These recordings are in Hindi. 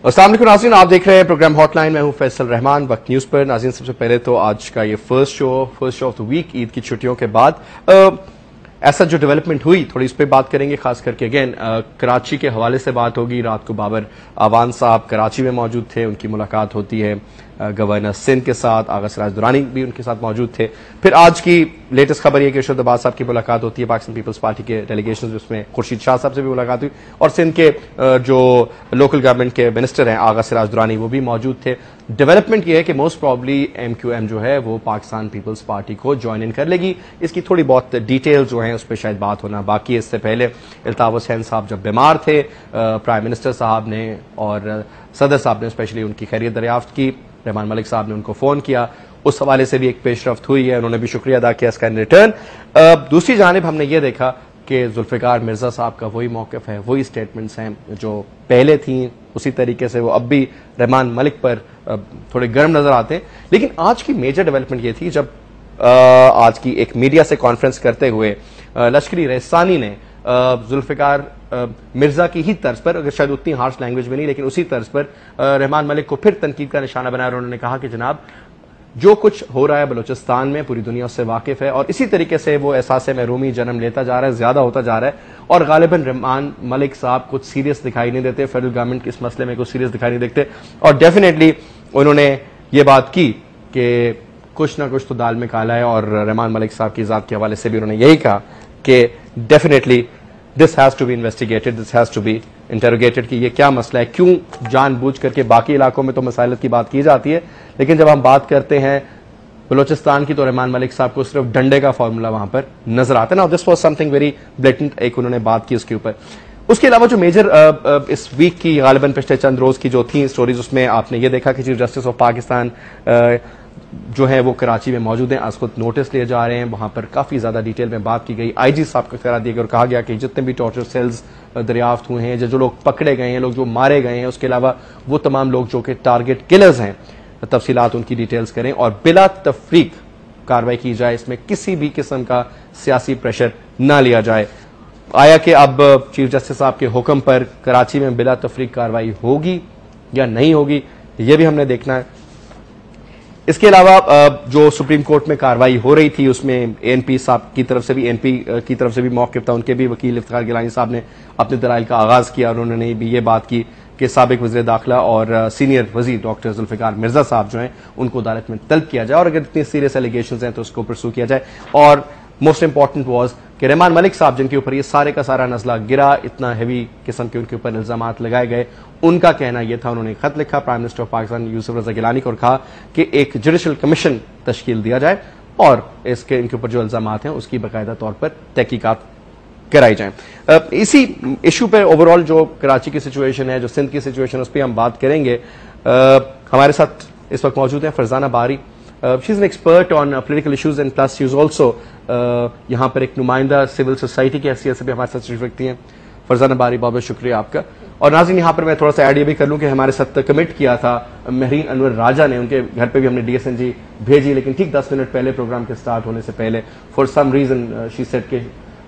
अस्सलाम वालेकुम नाज़रीन, आप देख रहे हैं प्रोग्राम हॉटलाइन। मैं हूं फैसल रहमान। वक्त न्यूज पर नाज़रीन, सबसे पहले तो आज का ये first show of the week, Eid की छुट्टियों के बाद ऐसा जो डेवलपमेंट हुई, थोड़ी इस पर बात करेंगे। खास करके अगेन कराची के हवाले से बात होगी। रात को बाबर आवान साहब कराची में मौजूद थे, उनकी मुलाकात होती है गवर्नर सिंध के साथ। आगा सिराज दुरानी भी उनके साथ मौजूद थे। फिर आज की लेटेस्ट खबर यह कि इरशाद अब्बास साहब की मुलाकात होती है पाकिस्तान पीपल्स पार्टी के डेलीगेशन, जिसमें खुर्शीद शाह साहब से भी मुलाकात हुई और सिंध के जो लोकल गवर्नमेंट के मिनिस्टर हैं आगा सिराज दुरानी, वो भी मौजूद थे। डेवलपमेंट यह है कि मोस्ट प्रॉब्ली MQM जो है वो पाकिस्तान पीपल्स पार्टी को ज्वाइन इन कर लेगी। इसकी थोड़ी बहुत डिटेल जो है उस पर शायद बात होना बाकी है। इससे पहले अल्ताफ हुसैन साहब जब बीमार थे, प्राइम मिनिस्टर साहब ने और सदर साहब ने स्पेशली उनकी खैरियत दरियाफ्त की। रहमान मलिक साहब ने उनको फोन किया, उस हवाले से भी एक पेशरफ्त हुई है, उन्होंने भी शुक्रिया अदा किया इसका इन रिटर्न। दूसरी जानिब हमने ये देखा कि जुल्फिकार मिर्जा साहब का वही मौक़िफ़ है, वही स्टेटमेंट्स हैं जो पहले थी, उसी तरीके से वो अब भी रहमान मलिक पर थोड़े गर्म नजर आते हैं। लेकिन आज की मेजर डेवलपमेंट ये थी जब आज की एक मीडिया से कॉन्फ्रेंस करते हुए लश्करी रहसानी ने जुल्फिकार मिर्जा की ही तर्ज पर, अगर शायद उतनी हार्श लैंग्वेज में नहीं लेकिन उसी तर्ज पर रहमान मलिक को फिर तनकीद का निशाना बनाया और उन्होंने कहा कि जनाब जो कुछ हो रहा है बलूचिस्तान में पूरी दुनिया उससे वाकिफ है और इसी तरीके से वो एहसास महरूमी जन्म लेता जा रहा है, ज्यादा होता जा रहा है और गालिबन रहमान मलिक साहब कुछ सीरियस दिखाई नहीं देते, फेडरल गवर्नमेंट इस मसले में कुछ सीरियस दिखाई नहीं देखते। और डेफिनेटली उन्होंने ये बात की कि कुछ ना कुछ तो दाल में काला है और रहमान मलिक साहब की जात के हवाले से भी उन्होंने यही कहा कि definitely this has to be investigated, this has to be interrogated कि ये क्या मसला है, क्यों जानबूझ करके। बाकी इलाकों में तो मसाइलत की बात की जाती है लेकिन जब हम बात करते हैं बलूचिस्तान की तो रहमान मलिक साहब को सिर्फ डंडे का फॉर्मूला वहां पर नजर आता है ना। This was something very blatant, एक उन्होंने बात की उसके ऊपर। उसके अलावा जो मेजर इस वीक की गालिबन पिछले चंद रोज की जो थी स्टोरीज, उसमें आपने ये देखा कि चीफ जस्टिस ऑफ पाकिस्तान जो है वो कराची में मौजूद हैं, आज खुद नोटिस लिए जा रहे हैं। वहां पर काफी ज्यादा डिटेल में बात की गई, IG साहब को इख्तियार दिया गया और कहा गया कि जितने भी टॉर्चर सेल्स दरियाफ्त हुए हैं, जो लोग पकड़े गए हैं, लोग जो मारे गए हैं, उसके अलावा वो तमाम लोग जो कि टारगेट किलर्स हैं, तफसीलात उनकी डिटेल्स करें और बिला तफरीक कार्रवाई की जाए। इसमें किसी भी किस्म का सियासी प्रेशर ना लिया जाए। आया कि अब चीफ जस्टिस साहब के हुक्म पर कराची में बिला तफरीक कार्रवाई होगी या नहीं होगी, ये भी हमने देखना है। इसके अलावा जो सुप्रीम कोर्ट में कार्रवाई हो रही थी उसमें ANP साहब की तरफ से भी ANP की तरफ से भी मौक़िफ़ था, उनके भी वकील इफ्तिखार गिलानी साहब ने अपने दलाइल का आगाज किया और उन्होंने भी ये बात की कि साबिक वज़ीर दाखिला और सीनियर वज़ीर डॉक्टर जुल्फिकार मिर्जा साहब जो हैं उनको अदालत में तलब किया जाए और अगर इतनी सीरियस एलिगेशंस हैं तो उसको परसू किया जाए। और मोस्ट इंपॉर्टेंट वाज कि रहमान मलिक साहब जिनके ऊपर ये सारे का सारा नजला गिरा, इतना हैवी किस्म के उनके ऊपर इल्जामात लगाए गए, उनका कहना यह था, उन्होंने खत लिखा prime minister of Pakistan Yousuf Raza Gilani को और कहा कि एक जुडिशल कमीशन तश्कील दिया जाए और इसके इनके ऊपर जो इल्जामात हैं उसकी बाकायदा तौर पर तहकीकात कराई जाए। इसी इशू पे ओवरऑल जो कराची की सिचुएशन है, जो सिंध की सिचुएशन, उस पर हम बात करेंगे। हमारे साथ इस वक्त मौजूद हैं फरजाना बारी। She is an expert on political issues and plus she is also यहाँ पर एक नुमाइंदा सिविल सोसाइटी की हैसियत से भी हमारे साथ तशरीफ रखती हैं। फरजाना बारी, बहुत बहुत शुक्रिया आपका। और नाज़रीन, यहाँ पर मैं थोड़ा सा ऐड ये भी कर लूँ कि हमारे साथ कमिट किया था महरीन अनवर राजा ने, उनके घर पे भी हमने DSNG भेजी लेकिन ठीक 10 मिनट पहले प्रोग्राम के स्टार्ट होने से पहले for some reason she said के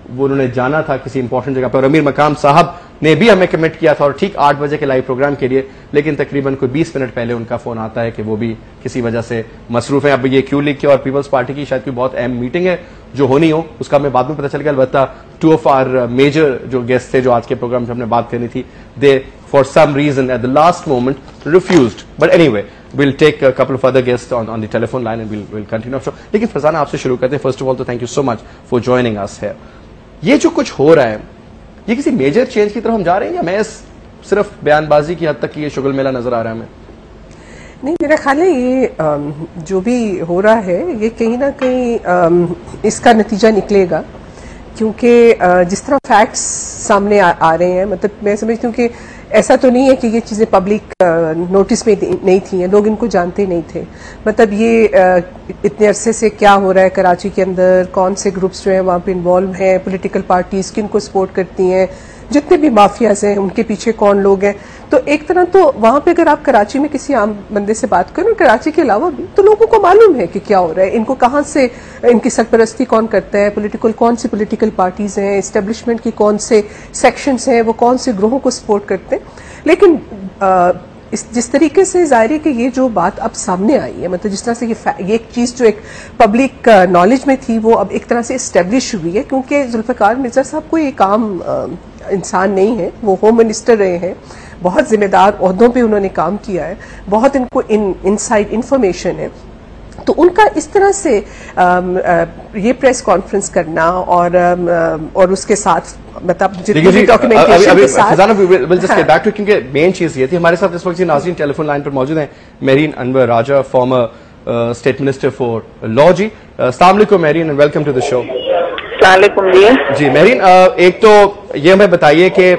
वो उन्होंने जाना था किसी इंपॉर्टेंट जगह पर। अमीर मकाम साहब ने भी हमें कमिट किया था और ठीक 8 बजे के लाइव प्रोग्राम के लिए, लेकिन तकरीबन कोई 20 मिनट पहले उनका फोन आता है कि वो भी किसी वजह से मसरूफ है। अब ये क्यू लीग की और पीपल्स पार्टी की शायद कोई बहुत अहम मीटिंग है जो होनी हो, उसका हमें बाद में पता चल गया। अलबत्ता 2 ऑफ आवर मेजर जो गेस्ट थे जो आज के प्रोग्राम में हमने बात करनी थी, they for some reason at the last moment refused, but anyway we'll take a couple of other guests on the telephone line and we'll continue. So, लेकिन फरजाना आपसे शुरू करते हैं। फर्स्ट ऑफ ऑल तो thank you so much for joining us here. ये जो कुछ हो रहा है ये किसी मेजर चेंज की तरफ हम जा रहे हैं या मैं सिर्फ बयानबाजी की हद तक की ये शुगल मेला नजर आ रहा है हमें? नहीं, मेरा ख्याल है ये जो भी हो रहा है ये कहीं ना कहीं इसका नतीजा निकलेगा, क्योंकि जिस तरह फैक्ट्स सामने आ रहे हैं, मतलब मैं समझती हूँ कि ऐसा तो नहीं है कि ये चीज़ें पब्लिक नोटिस में नहीं थी, लोग इनको जानते नहीं थे। मतलब ये इतने अरसे से क्या हो रहा है कराची के अंदर, कौन से ग्रुप्स जो हैं वहाँ पे इन्वॉल्व हैं, पॉलिटिकल पार्टीज किन को सपोर्ट करती हैं, जितने भी माफियाज हैं उनके पीछे कौन लोग हैं। तो एक तरह तो वहां पे अगर आप कराची में किसी आम बंदे से बात करें, कराची के अलावा भी, तो लोगों को मालूम है कि क्या हो रहा है, इनको कहाँ से, इनकी सरपरस्ती कौन करता है, कौन सी पॉलिटिकल पार्टीज हैं, एस्टेब्लिशमेंट की कौन से सेक्शंस हैं, वो कौन से ग्रोहों को सपोर्ट करते हैं। लेकिन जिस तरीके से जाहिर है कि ये जो बात अब सामने आई है, मतलब जिस तरह से ये एक चीज जो एक पब्लिक नॉलेज में थी वो अब एक तरह से एस्टेब्लिश हुई है, क्योंकि जुल्फिकार मिर्जा साहब कोई एक आम इंसान नहीं है। वो होम मिनिस्टर रहे हैं, बहुत जिम्मेदार ओहदों पे उन्होंने काम किया है, बहुत इनको इनसाइड इंफॉर्मेशन है। तो उनका इस तरह से ये प्रेस कॉन्फ्रेंस करना और उसके साथ मतलब जितनी डॉक्यूमेंटेशन के साथ क्योंकि मेन चीज ये थी। हमारे साथ इस वक्त नाज़रीन टेलीफोन लाइन पर मौजूद हैं Mehreen Anwar Raja, former state minister for law. जी अस्सलाम वालेकुम Mehreen and welcome to the show. जी मेरीन, एक तो ये हमें बताइए कि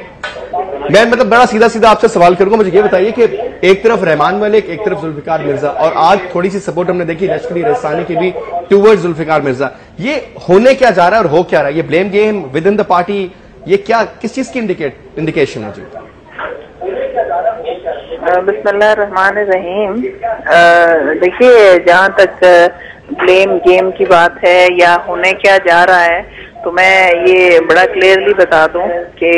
मैं मतलब बड़ा सीधा सीधा आपसे सवाल करूंगा, मुझे ये बताइए कि एक तरफ रहमान मलिक, एक तरफ जुल्फिकार मिर्जा, और आज थोड़ी सी सपोर्ट हमने देखी लश्करी रसानी की भी टूवर्ड्स जुल्फिकार मिर्जा। ये होने क्या जा रहा है और हो क्या रहा है? ये blame game with in the party, ये क्या किस चीज की इंडिकेशन है? जी बिस्मिल्लाहिर्रहमानिर्रहीम। देखिए, जहाँ तक ब्लेम गेम की बात है या होने क्या जा रहा है, तो मैं ये बड़ा क्लियरली बता दूं कि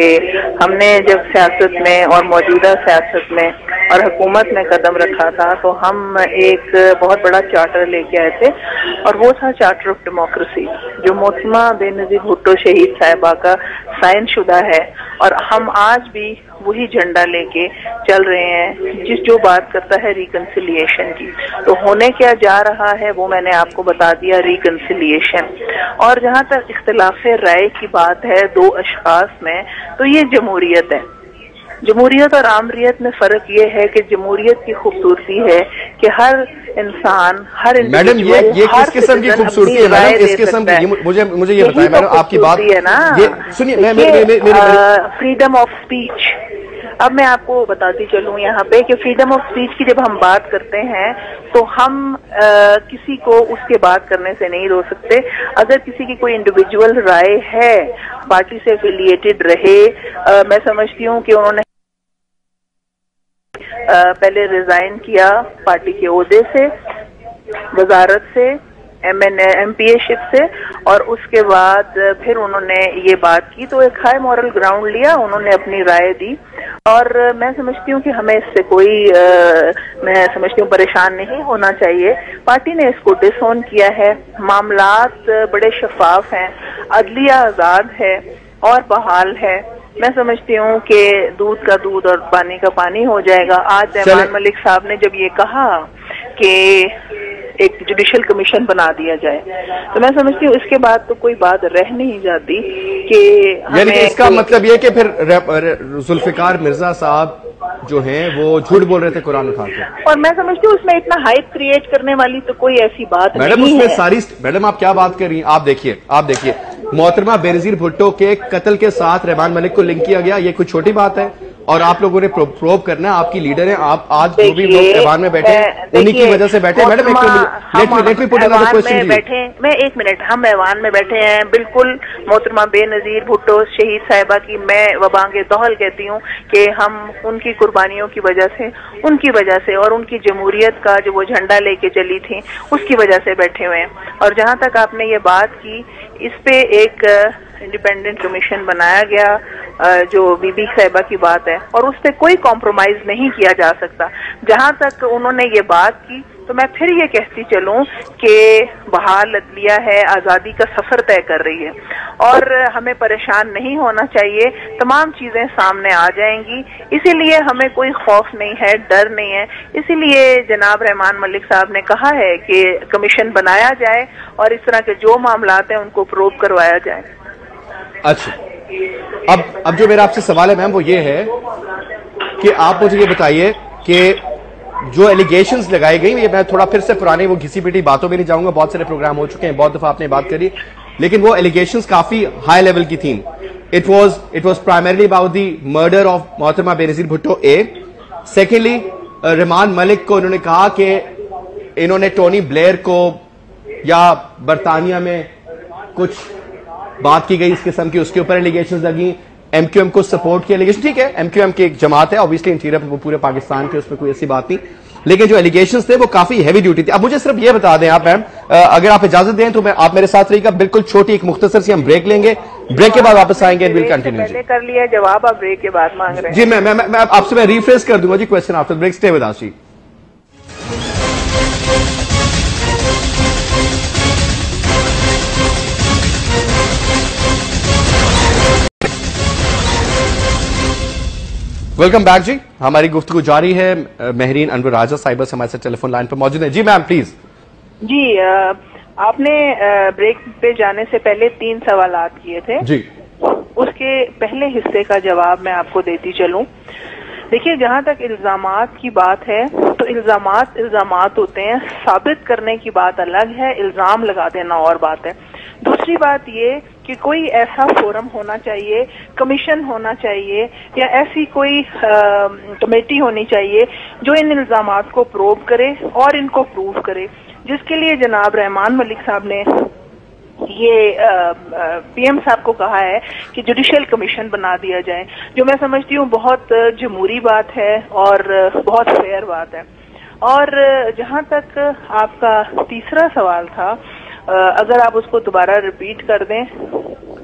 हमने जब सियासत में और मौजूदा सियासत में और हुकूमत में कदम रखा था तो हम एक बहुत बड़ा चार्टर लेके आए थे, और वो था चार्टर ऑफ डेमोक्रेसी, जो मोहतरमा बेनजीर भुट्टो शहीद साहिबा का साइन शुदा है। और हम आज भी वही झंडा लेके चल रहे हैं जो बात करता है रिकंसिलिएशन की। तो होने क्या जा रहा है वो मैंने आपको बता दिया, रिकंसिलिएशन। और जहाँ तक इख्तिलाफ राय की बात है दो अशखास में, तो ये जमहूरियत है। जमहूरियत और आमरियत में फर्क ये है कि जमहूरियत की खूबसूरती है कि हर इंसान, हर मैडम ये किस किस्म की खूबसूरती है मैडम? इस किस्म की मुझे ये बताएं मैडम, आपकी बात है ना। सुनिए, फ्रीडम ऑफ स्पीच। अब मैं आपको बताती चलूं यहाँ पे कि फ्रीडम ऑफ स्पीच की जब हम बात करते हैं तो हम किसी को उसके बात करने से नहीं रोक सकते। अगर किसी की कोई इंडिविजुअल राय है, पार्टी से एफिलिएटेड रहे, मैं समझती हूँ कि उन्होंने पहले रिजाइन किया पार्टी के ओहदे से, वजारत से, MPA-शिप से, और उसके बाद फिर उन्होंने ये बात की तो एक हाई मॉरल ग्राउंड लिया, उन्होंने अपनी राय दी। और मैं समझती हूँ कि हमें इससे कोई मैं समझती हूँ परेशान नहीं होना चाहिए। पार्टी ने इसको डिसऑन किया है, मामलात बड़े शफाफ हैं, अदलिया आजाद है और बहाल है। मैं समझती हूँ कि दूध का दूध और पानी का पानी हो जाएगा। आज रहमान मलिक साहब ने जब ये कहा कि एक जुडिशियल कमीशन बना दिया जाए, तो मैं समझती हूँ इसके बाद तो कोई बात रह नहीं जाती कि यानी कि इसका मतलब ये कि फिर जुल्फिकार मिर्जा साहब जो हैं वो झूठ बोल रहे थे कुरान उठा के। और मैं समझती हूँ उसमें इतना हाइप क्रिएट करने वाली तो कोई ऐसी बात मैडम नहीं उसमें है। सारी मैडम आप क्या बात कर रही हैं? आप देखिए मोहतरमा बेनजीर भुट्टो के कत्ल के साथ रहमान मलिक को लिंक किया गया, ये कोई छोटी बात है? और आप लोगों ने प्रोव करना है, आपकी लीडर है, आप आज जो भी लोग ऐवान में बैठे उन्हीं की वजह से बैठे। Madam let me put another question बैठे, मैं एक मिनट, हम ऐवान में बैठे हैं बिल्कुल। मोहतरमा बेनजीर भुट्टो शहीद साहिबा की मैं वबांगे तोहल कहती हूँ कि हम उनकी कुर्बानियों की वजह से, उनकी वजह से और उनकी जमहूरियत का जो वो झंडा लेके चली थी उसकी वजह से बैठे हुए हैं। और जहाँ तक आपने ये बात की, इस पे एक इंडिपेंडेंट कमीशन बनाया गया जो बीबी साहिबा की बात है, और उस पर कोई कॉम्प्रोमाइज नहीं किया जा सकता। जहां तक उन्होंने ये बात की तो मैं फिर ये कहती चलूं कि बहाल अदलिया है, आज़ादी का सफर तय कर रही है और हमें परेशान नहीं होना चाहिए। तमाम चीजें सामने आ जाएंगी, इसीलिए हमें कोई खौफ नहीं है, डर नहीं है। इसीलिए जनाब रहमान मलिक साहब ने कहा है कि कमीशन बनाया जाए और इस तरह के जो मामलात हैं उनको प्रूव करवाया जाए। अच्छा, अब जो मेरा आपसे सवाल है मैम वो ये है कि आप मुझे ये बताइए कि जो एलिगेशंस लगाई गई, ये मैं थोड़ा फिर से पुराने वो घिसी पिटी बातों में नहीं जाऊंगा, बहुत सारे प्रोग्राम हो चुके हैं, बहुत दफा आपने बात करी, लेकिन वो एलिगेशंस काफी हाई लेवल की थी। It was primarily about the murder of मोहतरमा बेनजीर भुट्टो ए। सेकेंडली रहमान मलिक को उन्होंने कहा कि इन्होंने टोनी ब्लेयर को या बरतानिया में कुछ बात की गई इस किस्म की, उसके ऊपर एलिगेशंस लगी। एमक्यूएम को सपोर्ट किया एलिगेशन, ठीक है, एमक्यूएम की एक जमात है, ऑब्वियसली इंटीरियर वो पूरे पाकिस्तान के, उसमें कोई ऐसी बात नहीं, लेकिन जो एलिगेशंस थे वो काफी हैवी ड्यूटी थी। अब मुझे सिर्फ ये बता दें आप मैम, अगर आप इजाजत दें तो आप मेरे साथ रहिएगा, बिल्कुल छोटी एक मुख्तसर सी हम ब्रेक लेंगे, ब्रेक के बाद वापस आएंगे, विल कंटिन्यू। पहले कर लिया जवाब, आप ब्रेक के बाद मांग रहे हैं। जी मैं आपसे रिफ्रेश कर दूंगा जी question after break. Stay with us जी। वेलकम बैक जी। हमारी गुफ्तगू जारी है। महरीन अनवर राजा साहिबा हमारे साथ टेलीफोन लाइन पर मौजूद है। जी मैम प्लीज। जी आपने ब्रेक पे जाने से पहले 3 सवालात किए थे जी, उसके पहले हिस्से का जवाब मैं आपको देती चलूं। देखिए, जहां तक इल्जामात की बात है तो इल्जामात होते हैं, साबित करने की बात अलग है, इल्जाम लगा देना और बात है। दूसरी बात ये कि कोई ऐसा फोरम होना चाहिए, कमीशन होना चाहिए या ऐसी कोई कमेटी होनी चाहिए जो इन इल्जामात को प्रोब करे और इनको प्रूव करे, जिसके लिए जनाब रहमान मलिक साहब ने ये पीएम साहब को कहा है कि जुडिशियल कमीशन बना दिया जाए, जो मैं समझती हूँ बहुत जमहूरी बात है और बहुत फेयर बात है। और जहां तक आपका तीसरा सवाल था, अगर आप उसको दोबारा रिपीट कर दें।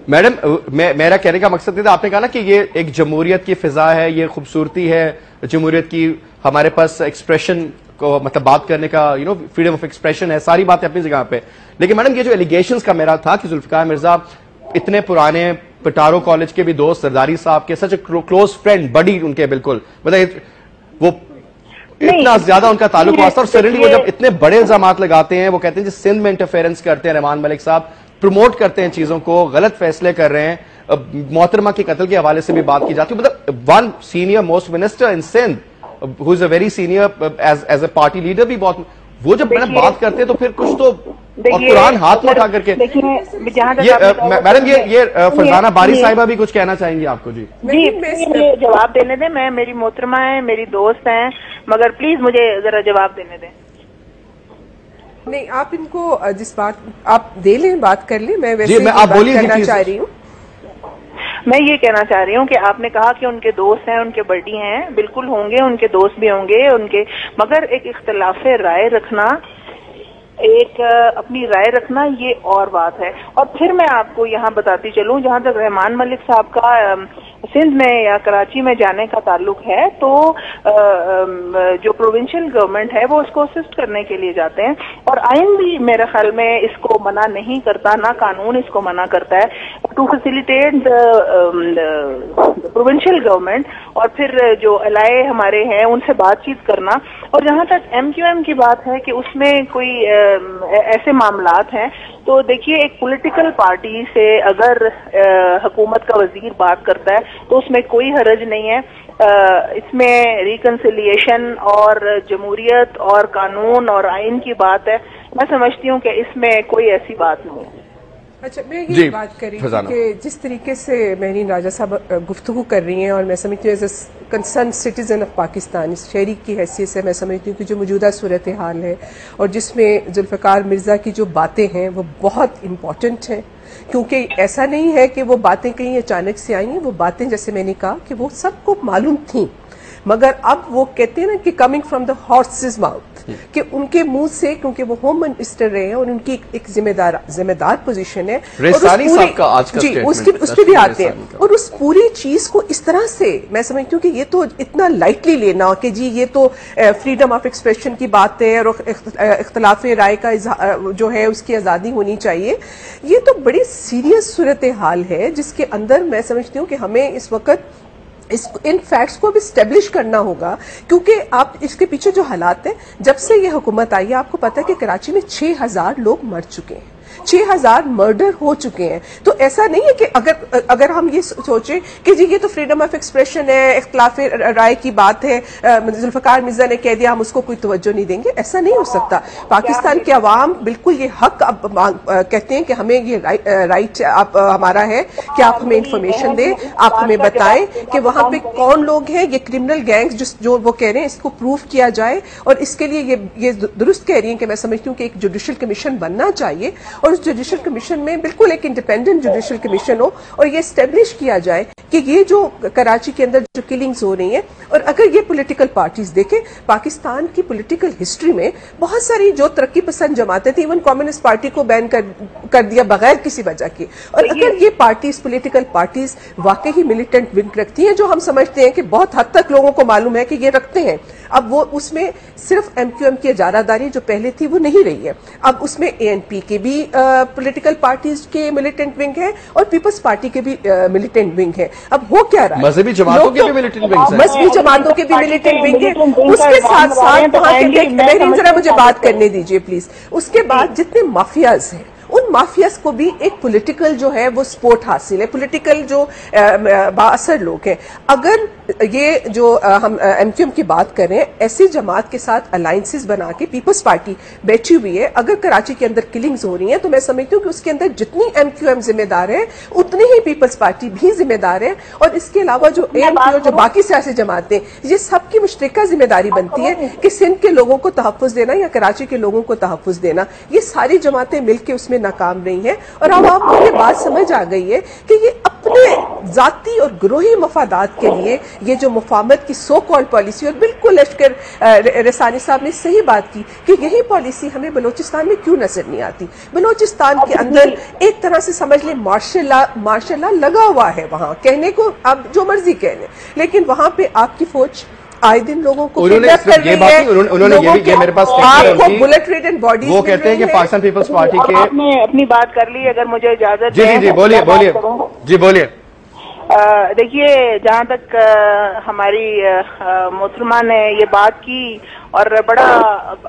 मैडम मेरा कहने का मकसद था, आपने कहा ना कि ये एक जमहूरियत की फिजा है, ये खूबसूरती है जमहूरियत की, हमारे पास एक्सप्रेशन को मतलब बात करने का फ्रीडम ऑफ एक्सप्रेशन है, सारी बातें अपनी जगह पे। लेकिन मैडम ये जो एलिगेशंस का मेरा था कि जुल्फिकार मिर्जा इतने पुराने पिटारो कॉलेज के भी दोस्त, सरदारी साहब के सच क्लोज फ्रेंड, बडी उनके बिल्कुल, मतलब वो इतना ज्यादा उनका ताल्लुक वास्ता, और सडनली वो जब इतने बड़े इल्जामात लगाते हैं, वो कहते हैं जी सिंध में इंटरफेरेंस करते हैं रहमान मलिक साहब, प्रमोट करते हैं चीजों को, गलत फैसले कर रहे हैं, मोहतरमा के कत्ल के हवाले से भी बात की जाती है, मतलब one senior most minister in Sindh who is a very senior as a party leader भी बहुत, वो जब मैडम बात करते हैं तो फिर कुछ तो, और कुरान हाथ में उठा करके। मैडम ये फरजाना बारी साहिबा भी कुछ कहना चाहेंगी आपको। जी जी मुझे जवाब देने दें, मैं, मेरी मोहतरमा है, मेरी दोस्त हैं, मगर प्लीज मुझे जरा जवाब देने दें। नहीं, आप इनको जिस बात आप दे लें, बात कर लें, मैं वैसे आप कहना चाह रही हूँ। मैं ये कहना चाह रही हूँ कि आपने कहा कि उनके दोस्त हैं, उनके बड़ी हैं, बिल्कुल होंगे, उनके दोस्त भी होंगे उनके, मगर एक इख्तिलाफे राय रखना, एक अपनी राय रखना, ये और बात है। और फिर मैं आपको यहाँ बताती चलूँ, जहाँ तक रहमान मलिक साहब का सिंध में या कराची में जाने का ताल्लुक है, तो जो प्रोविंशियल गवर्नमेंट है वो उसको असिस्ट करने के लिए जाते हैं, और आइन भी मेरे ख्याल में इसको मना नहीं करता, ना कानून इसको मना करता है, टू फैसिलिटेट प्रोविंशियल गवर्नमेंट, और फिर जो अलाए हमारे हैं उनसे बातचीत करना। और जहां तक MQM की बात है कि उसमें कोई ऐसे मामलात हैं, तो देखिए, एक पॉलिटिकल पार्टी से अगर हुकूमत का वजीर बात करता है तो उसमें कोई हरज नहीं है। इसमें रिकंसिलिएशन और जमहूरियत और कानून और आइन की बात है, मैं समझती हूँ कि इसमें कोई ऐसी बात नहीं है। अच्छा, मैं ये बात कर रही हूँ कि जिस तरीके से महरीन राजा साहब गुफ्तगू कर रही हैं, और मैं समझती हूँ as a concern citizen of Pakistan, इस शहरी की हैसियत से मैं समझती हूँ कि जो मौजूदा सूरत हाल है और जिसमें जुल्फ़िकार मिर्ज़ा की जो बातें हैं वो बहुत इम्पॉर्टेंट हैं, क्योंकि ऐसा नहीं है कि वो बातें कहीं अचानक से आई हैं, वो बातें जैसे मैंने कहा कि वो सबको मालूम थी, मगर अब वो कहते हैं ना कि coming from the horses mouth, कि उनके मुंह से, क्योंकि वो होम मिनिस्टर रहे हैं और उनकी एक जिम्मेदार पोजीशन है, उस पर भी आते हैं, और उस पूरी चीज को इस तरह से मैं समझती हूँ कि ये तो इतना लाइटली लेना कि जी ये तो फ्रीडम ऑफ एक्सप्रेशन की बात है और इख्तलाफ राय का जो है उसकी आजादी होनी चाहिए, ये तो बड़ी सीरियस सूरत हाल है, जिसके अंदर मैं समझती हूँ कि हमें इस वक्त इन फैक्ट्स को अब इस्टेब्लिश करना होगा, क्योंकि आप इसके पीछे जो हालात हैं, जब से ये हुकूमत आई है, आपको पता है कि कराची में 6000 लोग मर चुके हैं, 6000 मर्डर हो चुके हैं। तो ऐसा नहीं है कि अगर हम ये सोचें कि जी ये तो फ्रीडम ऑफ एक्सप्रेशन है, इख्तिलाफ राय की बात है, जुल्फ़िकार मिर्ज़ा ने कह दिया हम उसको कोई तवज्जो नहीं देंगे, ऐसा नहीं हो सकता। पाकिस्तान के अवाम बिल्कुल ये हक अब कहते हैं कि हमें ये राइट आप हमारा है कि आप हमें इंफॉर्मेशन दें, आप हमें बताएं कि वहां पे कौन लोग हैं, ये क्रिमिनल गैंग्स जो वो कह रहे हैं, इसको प्रूव किया जाए, और इसके लिए ये दुरुस्त कह रही हैं कि मैं समझती हूँ कि एक जुडिशियल कमीशन बनना चाहिए, और उस जुडिशल कमीशन में बिल्कुल एक इंडिपेंडेंट जुडिशल कमीशन हो और ये स्टेब्लिश किया जाए कि ये जो कराची के अंदर जो किलिंग्स हो रही हैं, और अगर ये पॉलिटिकल पार्टीज देखें, पाकिस्तान की पॉलिटिकल हिस्ट्री में बहुत सारी जो तरक्की पसंद जमातें थी, इवन कम्युनिस्ट पार्टी को बैन कर दिया बगैर किसी वजह के। और अगर ये पार्टीज, पॉलिटिकल पार्टीज वाकई ही मिलिटेंट विंग रखती हैं, जो हम समझते हैं कि बहुत हद तक लोगों को मालूम है कि ये रखते हैं, अब वो उसमें सिर्फ एमक्यूएम की इजारादारी जो पहले थी वो नहीं रही है, अब उसमें एएनपी के भी पॉलिटिकल पार्टीज के मिलिटेंट विंग है और पीपल्स पार्टी के भी मिलिटेंट विंग है। अब हो क्या रहा है, मजहबी जमातों के भी मिलिटेंट विंग है, मजहबी जमातों के भी मिलिटेंट विंग है। उसके साथ साथ वहां के, जरा मुझे बात करने दीजिए प्लीज। उसके बाद जितने माफियाज हैं, उन माफियाज को भी एक पॉलिटिकल जो है वो सपोर्ट हासिल है, पॉलिटिकल जो बाअसर लोग हैं। अगर ये जो हम एमक्यूएम की बात करें, ऐसी जमात के साथ अलायंसेस बना के पीपल्स पार्टी बैठी हुई है, अगर कराची के अंदर किलिंग्स हो रही हैं, तो मैं समझती हूँ कि उसके अंदर जितनी एमक्यूएम जिम्मेदार है उतनी ही पीपल्स पार्टी भी जिम्मेदार है। और इसके अलावा जो एएनपी और जो बाकी सियासी जमातें, ये सबकी मुश्तरका जिम्मेदारी बनती है कि सिंध के लोगों को तहफ्फुज देना या कराची के लोगों को तहफ्फुज देना। ये सारी जमातें मिलकर उसमें नाकाम रही हैं और अब आपको ये बात समझ आ गई है कि ये अपने जाती और ग्रोही मफादात के लिए ये जो मुफाहमत की सो कॉल्ड पॉलिसी, और बिल्कुल लश्कर रसानी साहब ने सही बात की कि यही पॉलिसी हमें बलूचिस्तान में क्यों नजर नहीं आती। बलूचिस्तान के अंदर एक तरह से समझ लें मार्शल लॉ लगा हुआ है, वहां कहने को आप जो मर्जी कह लें, लेकिन वहां पे आपकी फौज आए दिन लोगों को उन्होंने ये मेरे पास आपको बुलेट रेड एंड बॉडी, वो कहते हैं कि पाकिस्तान पीपल्स पार्टी के, आपने अपनी बात कर ली, अगर मुझे इजाजत जी बोलिए जी बोलिए। देखिए, जहाँ तक हमारी मोहतरमा ने ये बात की और बड़ा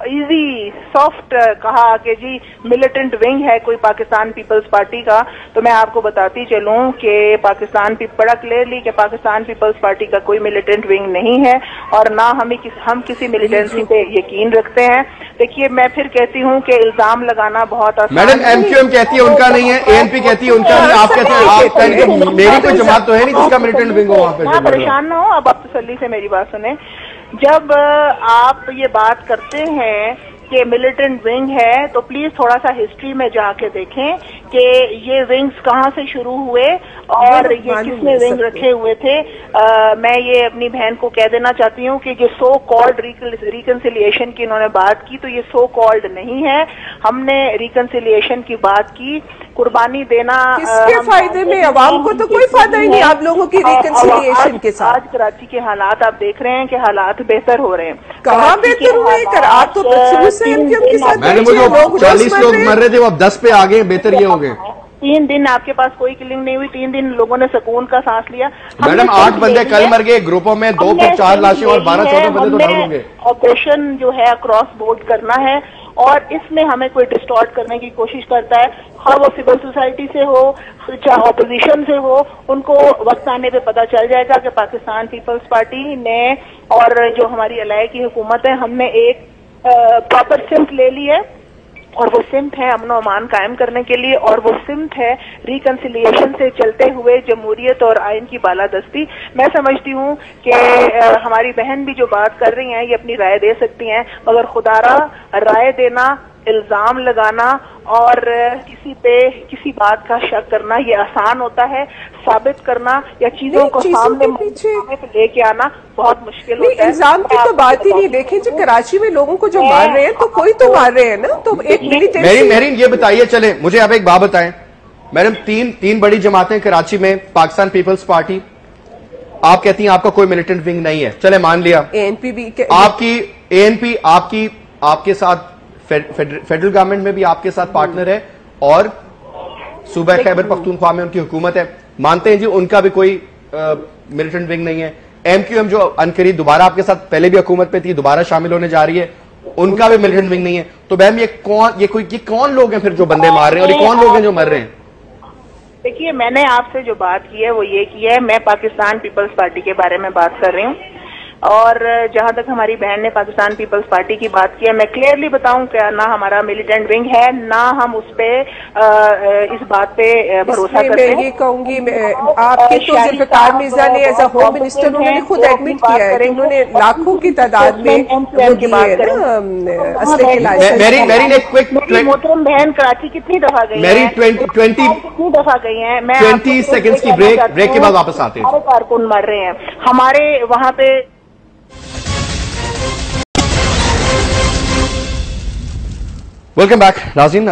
इजी सॉफ्ट कहा कि जी मिलिटेंट विंग है कोई पाकिस्तान पीपल्स पार्टी का, तो मैं आपको बताती चलूं कि बड़ा क्लियरली कि पाकिस्तान पीपल्स पार्टी का कोई मिलिटेंट विंग नहीं है और ना हम किसी मिलिटेंसी पे यकीन रखते हैं। देखिए, मैं फिर कहती हूँ कि इल्जाम लगाना बहुत आसान। मैडम, एमक्यूएम कहती है उनका नहीं है, एएनपी कहती है उनका नहीं, आप कहते हैं मेरी कोई जमात तो है नहीं जिसका मिलिटेंट विंग हो वहां पे। परेशान ना हो, अब आप तसल्ली से मेरी बात सुने। जब आप ये बात करते हैं कि मिलिटेंट विंग है, तो प्लीज थोड़ा सा हिस्ट्री में जाके देखें कि ये विंग्स कहाँ से शुरू हुए और ये किसने विंग रखे हुए थे। मैं ये अपनी बहन को कह देना चाहती हूँ कि जो सो कॉल्ड रिकंसिलिएशन की इन्होंने बात की, तो ये सो कॉल्ड नहीं है। हमने रिकंसिलिएशन की बात की, कुर्बानी देना किसके फायदे में, अवाम को तो कोई फायदा ही नहीं आप लोगों की रिकंसिलिएशन के साथ। आज कराची के हालात आप देख रहे हैं कि हालात बेहतर हो रहे हैं। कहाँ बेहतर हुए, आप तो मैंने मुझे 40 लोग मर रहे थे, वो अब 10 पे आ गए, बेहतर ये हो गए। 3 दिन आपके पास कोई किलिंग नहीं हुई, 3 दिन लोगों ने सुकून का सांस लिया। मैडम 8 बंदे कल मर गए ग्रुपों में, 2 पर 4 लाशें और 12-14 बंदे तो डाल होंगे। ऑपरेशन जो है क्रॉस बोर्ड करना है और इसमें हमें कोई डिस्टॉर्ट करने की कोशिश करता है, हाँ वो सिविल सोसाइटी से हो चाहे ऑपोजिशन से हो, उनको वक्त आने पे पता चल जाएगा कि पाकिस्तान पीपल्स पार्टी ने और जो हमारी अलाई की हुकूमत है, हमने एक प्रॉपर सिम्त ले ली है और वो सिम्त है अमन और अमान कायम करने के लिए, और वो सिम्त है रिकंसिलिएशन से चलते हुए जमहूरियत और आइन की बालादस्ती। मैं समझती हूँ कि हमारी बहन भी जो बात कर रही हैं ये अपनी राय दे सकती हैं, मगर खुदारा राय देना, इल्जाम लगाना और किसी बात का शक करना ये आसान होता है, साबित करना या चीजों को सामने पे लेके आना बहुत मुश्किल होता है। इल्जाम की तो बात ही नहीं। देखें जो कराची में लोगों को जो मार रहे हैं, तो कोई तो मार रहे हैं ना, तो एक मेरीन ये बताइए, चले मुझे आप एक बात बताएं मैडम, तीन बड़ी जमातें कराची में, पाकिस्तान पीपल्स पार्टी, आप कहती हैं आपका कोई मिलिटेंट विंग नहीं है, चले मान लिया, एएनपी भी, आपकी एएनपी आपके साथ फेडरल गवर्नमेंट में भी आपके साथ पार्टनर है और सूबा खैबर पख्तूनख्वा में उनकी हुकूमत है, मानते हैं जी उनका भी कोई मिलिटेंट विंग नहीं है। एमक्यूएम जो अनकरीब दोबारा आपके साथ पहले भी हुकूमत पे थी, दोबारा शामिल होने जा रही है, उनका भी मिलिटेंट विंग नहीं है। तो बहन ये कौन लोग हैं फिर जो बंदे मार रहे हैं, और ये कौन लोग हैं जो मर रहे हैं? देखिए, मैंने आपसे जो बात की है वो ये की है, मैं पाकिस्तान पीपल्स पार्टी के बारे में बात कर रही हूँ। और जहां तक हमारी बहन ने पाकिस्तान पीपल्स पार्टी की बात की है, मैं क्लियरली बताऊं क्या ना हमारा मिलिटेंट विंग है, ना हम उस पे इस बात पे भरोसा करते हैं। मैं ये कहूंगी, आपके तो जुल्फिकार मिर्जा ने एज अ होम मिनिस्टर उन्होंने खुद एडमिट किया है कि उन्होंने लाखों की तादाद में वो दिए ना असले के लाइसेंस। मोहतरम बहन कराची कितनी दफा गई है, कितनी दफा गई है। मैं 20 सेकंड्स की ब्रेक के बाद वापस आते हैं। कारकुन मर रहे हैं हमारे वहां पे। वेलकम बैक नाज़रीन,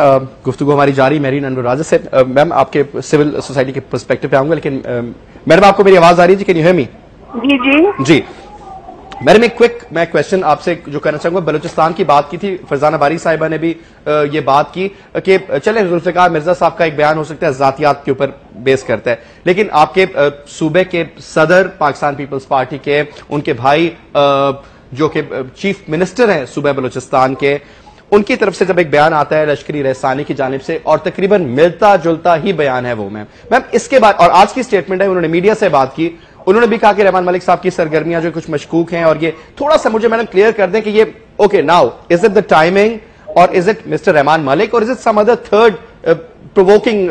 गुफ्तगू हमारी जारी मेरीन अनवर राजा से। मैम आपके सिविल सोसाइटी के पर्सपेक्टिव पे आऊंगा, लेकिन मैडम आपको मेरी आवाज आ रही है जी? Can you hear me? जी जी जी मैडम, मैं क्वेश्चन आपसे जो करना चाहूंगा, बलूचिस्तान की बात की थी, फरजाना बारी साहिबा ने भी ये बात की कि चले जुल्फिकार मिर्जा साहब का एक बयान हो सकता है जातियात के ऊपर बेस करता है, लेकिन आपके सूबे के सदर पाकिस्तान पीपल्स पार्टी के उनके भाई जो कि चीफ मिनिस्टर हैं सूबे बलूचिस्तान के, उनकी तरफ से जब एक बयान आता है लश्करी रहसानी की जानिब से, और तकरीबन मिलता जुलता ही बयान है वो मैम इसके बाद, और आज की स्टेटमेंट है, उन्होंने मीडिया से बात की, उन्होंने भी कहा कि रहमान मलिक साहब की सरगर्मियां जो कुछ मशकूक हैं, और ये थोड़ा सा मुझे मैडम क्लियर कर दें कि ये okay now is it the timing और is it mister Rehman Malik और is it some other third provoking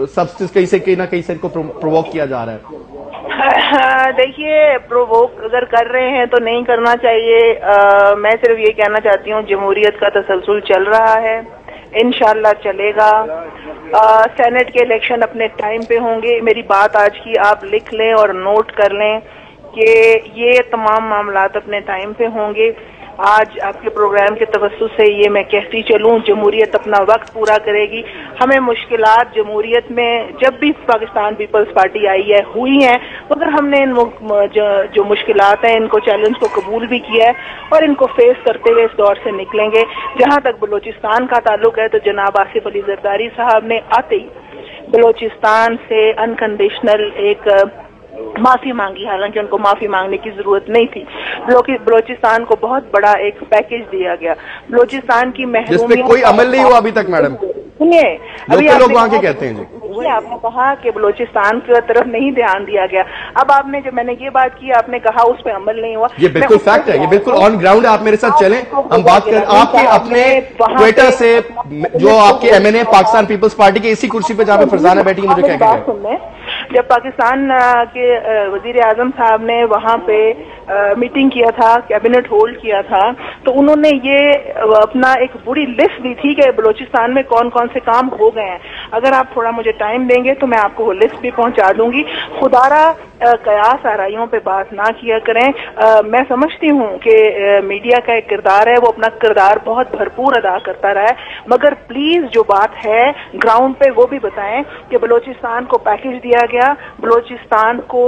substance, कहीं ना कहीं से इनको प्रोवोक किया जा रहा है? देखिए, प्रोवोक अगर कर रहे हैं तो नहीं करना चाहिए। मैं सिर्फ ये कहना चाहती हूँ, जमहूरियत का तसलसल चल रहा है, इंशाल्लाह चलेगा। सेनेट के इलेक्शन अपने टाइम पे होंगे। मेरी बात आज की आप लिख लें और नोट कर लें कि ये तमाम मामलात अपने टाइम पे होंगे। आज आपके प्रोग्राम के तवज्जुह से ये मैं कहती चलूं, जमहूरियत अपना वक्त पूरा करेगी। हमें मुश्किलात जमहूरियत में जब भी पाकिस्तान पीपल्स पार्टी आई है हुई हैं, मगर हमने इन जो मुश्किलात हैं इनको चैलेंज को कबूल भी किया है और इनको फेस करते हुए इस दौर से निकलेंगे। जहां तक बलूचिस्तान का ताल्लुक है तो जनाब आसिफ अली जरदारी साहब ने आते ही बलूचिस्तान से अनकंडीशनल एक माफी मांगी, हालांकि उनको माफी मांगने की जरूरत नहीं थी। बलूचिस्तान को बहुत बड़ा एक पैकेज दिया गया। बलूचिस्तान की जिसपे कोई अमल नहीं हुआ अभी तक मैडम। सुनिए, अभी लोग वहां के कहते हैं जी, आपने कहा कि बलूचिस्तान की तरफ नहीं ध्यान दिया गया। अब आपने जब मैंने ये बात की, आपने कहा उस पर अमल नहीं हुआ। ये बिल्कुल फैक्ट है, ये बिल्कुल ऑन ग्राउंड है। आप मेरे साथ चलें, हम बात करें आपके अपने ट्विटर से, जो आपके एमएनए पाकिस्तान पीपल्स पार्टी के इसी कुर्सी पे जहां पे फरजाना बैठी, मुझे क्या कहना है। जब पाकिस्तान के वजीर आजम साहब ने वहां पे मीटिंग किया था, कैबिनेट होल्ड किया था, तो उन्होंने ये अपना एक पूरी लिस्ट दी थी कि बलूचिस्तान में कौन कौन से काम हो गए हैं। अगर आप थोड़ा मुझे टाइम देंगे तो मैं आपको वो लिस्ट भी पहुंचा दूंगी। खुदारा कयास आराइयों पे बात ना किया करें। मैं समझती हूँ कि मीडिया का एक किरदार है, वो अपना किरदार बहुत भरपूर अदा करता रहा है, मगर प्लीज जो बात है ग्राउंड पे वो भी बताएं कि बलूचिस्तान को पैकेज दिया गया, बलूचिस्तान को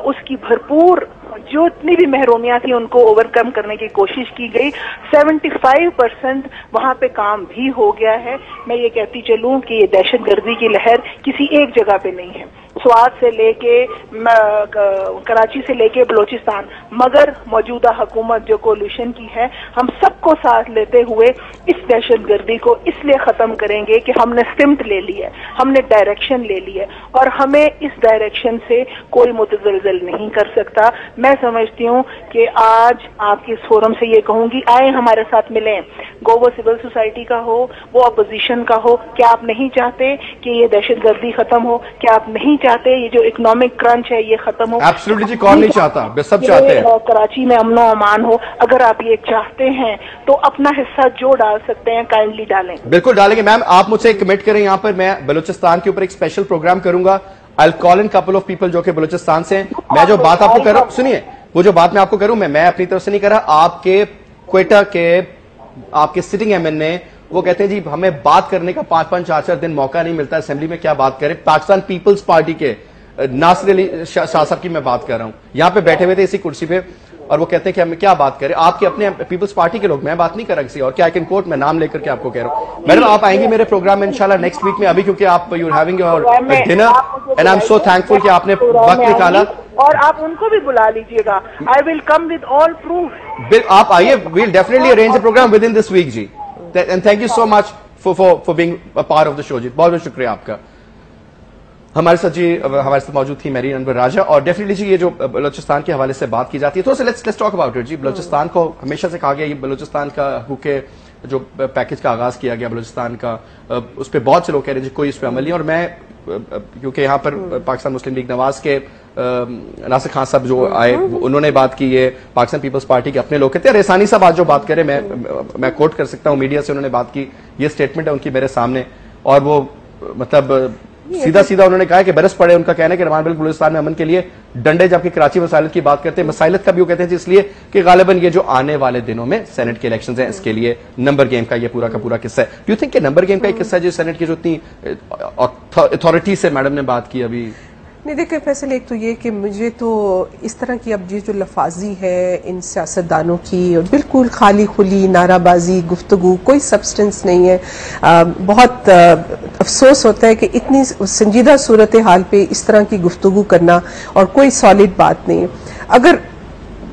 उसकी भरपूर जो इतनी भी महरूमियां थी उनको ओवरकम करने की कोशिश की गई। 75% वहां पे काम भी हो गया है। मैं ये कहती चलूं कि ये दहशतगर्दी की लहर किसी एक जगह पे नहीं है, स्वात से लेके कराची से लेके बलूचिस्तान, मगर मौजूदा हुकूमत जो कोलिशन की है, हम सबको साथ लेते हुए इस दहशतगर्दी को इसलिए खत्म करेंगे कि हमने सिमत ले ली है, हमने डायरेक्शन ले ली है, और हमें इस डायरेक्शन से कोई मुतज़लज़ल नहीं कर सकता। मैं समझती हूँ कि आज आपके इस फोरम से ये कहूंगी, आए हमारे साथ मिलें, गो वो सिविल सोसाइटी का हो, वो अपोजिशन का हो। क्या आप नहीं चाहते कि ये दहशतगर्दी खत्म हो? क्या आप नहीं चाहते ये जो इकोनॉमिक क्रंच है ये खत्म हो? एब्सोल्युटली जी, कौन नहीं चाहता, सब चाहते हैं कराची में अमनो अमान हो। अगर आप ये चाहते हैं तो अपना हिस्सा जो डाल सकते हैं काइंडली डालें। बिल्कुल डालेंगे मैम, आप मुझसे कमिट करें। यहाँ पर मैं बलूचिस्तान के ऊपर एक स्पेशल प्रोग्राम करूंगा। I call in couple of people जो कि बलूचिस्तान से हैं। मैं जो बात आपको कर रहा हूँ, सुनिए, वो जो बात मैं आपको करूं, मैं अपनी तरफ से नहीं कर रहा, आपके क्वेटा के आपके सिटिंग एमएनए वो कहते हैं जी हमें बात करने का 5-5, 4-4 दिन मौका नहीं मिलता असेंबली में, क्या बात करें। पाकिस्तान पीपल्स पार्टी के नासिर अली शाह साहब की मैं बात कर रहा हूं, यहां पे बैठे हुए थे इसी कुर्सी पे, और वो कहते हैं कि हम क्या बात करें, आपके अपने पीपल्स पार्टी के लोग, मैं बात नहीं कर रहा किसी और, क्या आई कैन कोट, मैं नाम लेकर के आपको कह रहा हूं। मैडम आप आएंगे मेरे प्रोग्राम में इंशाल्लाह नेक्स्ट वीक में, अभी क्योंकि आप you are having your dinner and I am so thankful कि आपने वक्त निकाला, और आप उनको भी बुला लीजिएगा। I will come with all proof. आप आइए, we will definitely arrange a programme within this week जी, and thank you so much for being a part of the show जी, बहुत बहुत शुक्रिया आपका। हमारे साथ जी हमारे साथ मौजूद थी मेरीन अनवर राजा। और डेफिनेटली जी ये जो बलूचिस्तान के हवाले से बात की जाती है, तो लेट्स टॉक अबाउट इट जी। बलूचिस्तान को हमेशा से कहा गया ये बलूचिस्तान का हुके जो पैकेज का आगाज किया गया बलूचिस्तान का, उस पर बहुत से लोग कह रहे हैं कोई इस पर अमल नहीं। और मैं क्योंकि यहाँ पर पाकिस्तान मुस्लिम लीग नवाज के नासिर खान साहब जो आए उन्होंने बात की, ये पाकिस्तान पीपल्स पार्टी के अपने लोग कहते हैं। रेसानी साहब आज जो बात करें मैं कोट कर सकता हूँ, मीडिया से उन्होंने बात की, ये स्टेटमेंट है उनकी मेरे सामने, और वो मतलब सीधा सीधा उन्होंने कहा कि बरस पड़े। उनका कहना है कि रमान बलूचिस्तान में अमन के लिए डंडे, जबकि कराची मसाइलत की बात करते हैं, मसाइलत का भी वो कहते हैं इसलिए कि गालिबन ये जो आने वाले दिनों में सेनेट के इलेक्शंस हैं इसके लिए नंबर गेम का ये पूरा का पूरा किस्सा है। डू यू थिंक कि नंबर गेम का एक किस्सा है जो सेनेट की जो इतनी अथॉरिटी से मैडम ने बात की अभी? नहीं देखिए फैसल, एक तो ये कि मुझे तो इस तरह की अब ये जो लफाजी है इन सियासतदानों की, और बिल्कुल खाली खुली नाराबाजी, गुफ्तगू, कोई सब्सटेंस नहीं है। बहुत अफसोस होता है कि इतनी संजीदा सूरत हाल पे इस तरह की गुफ्तगू करना और कोई सॉलिड बात नहीं है। अगर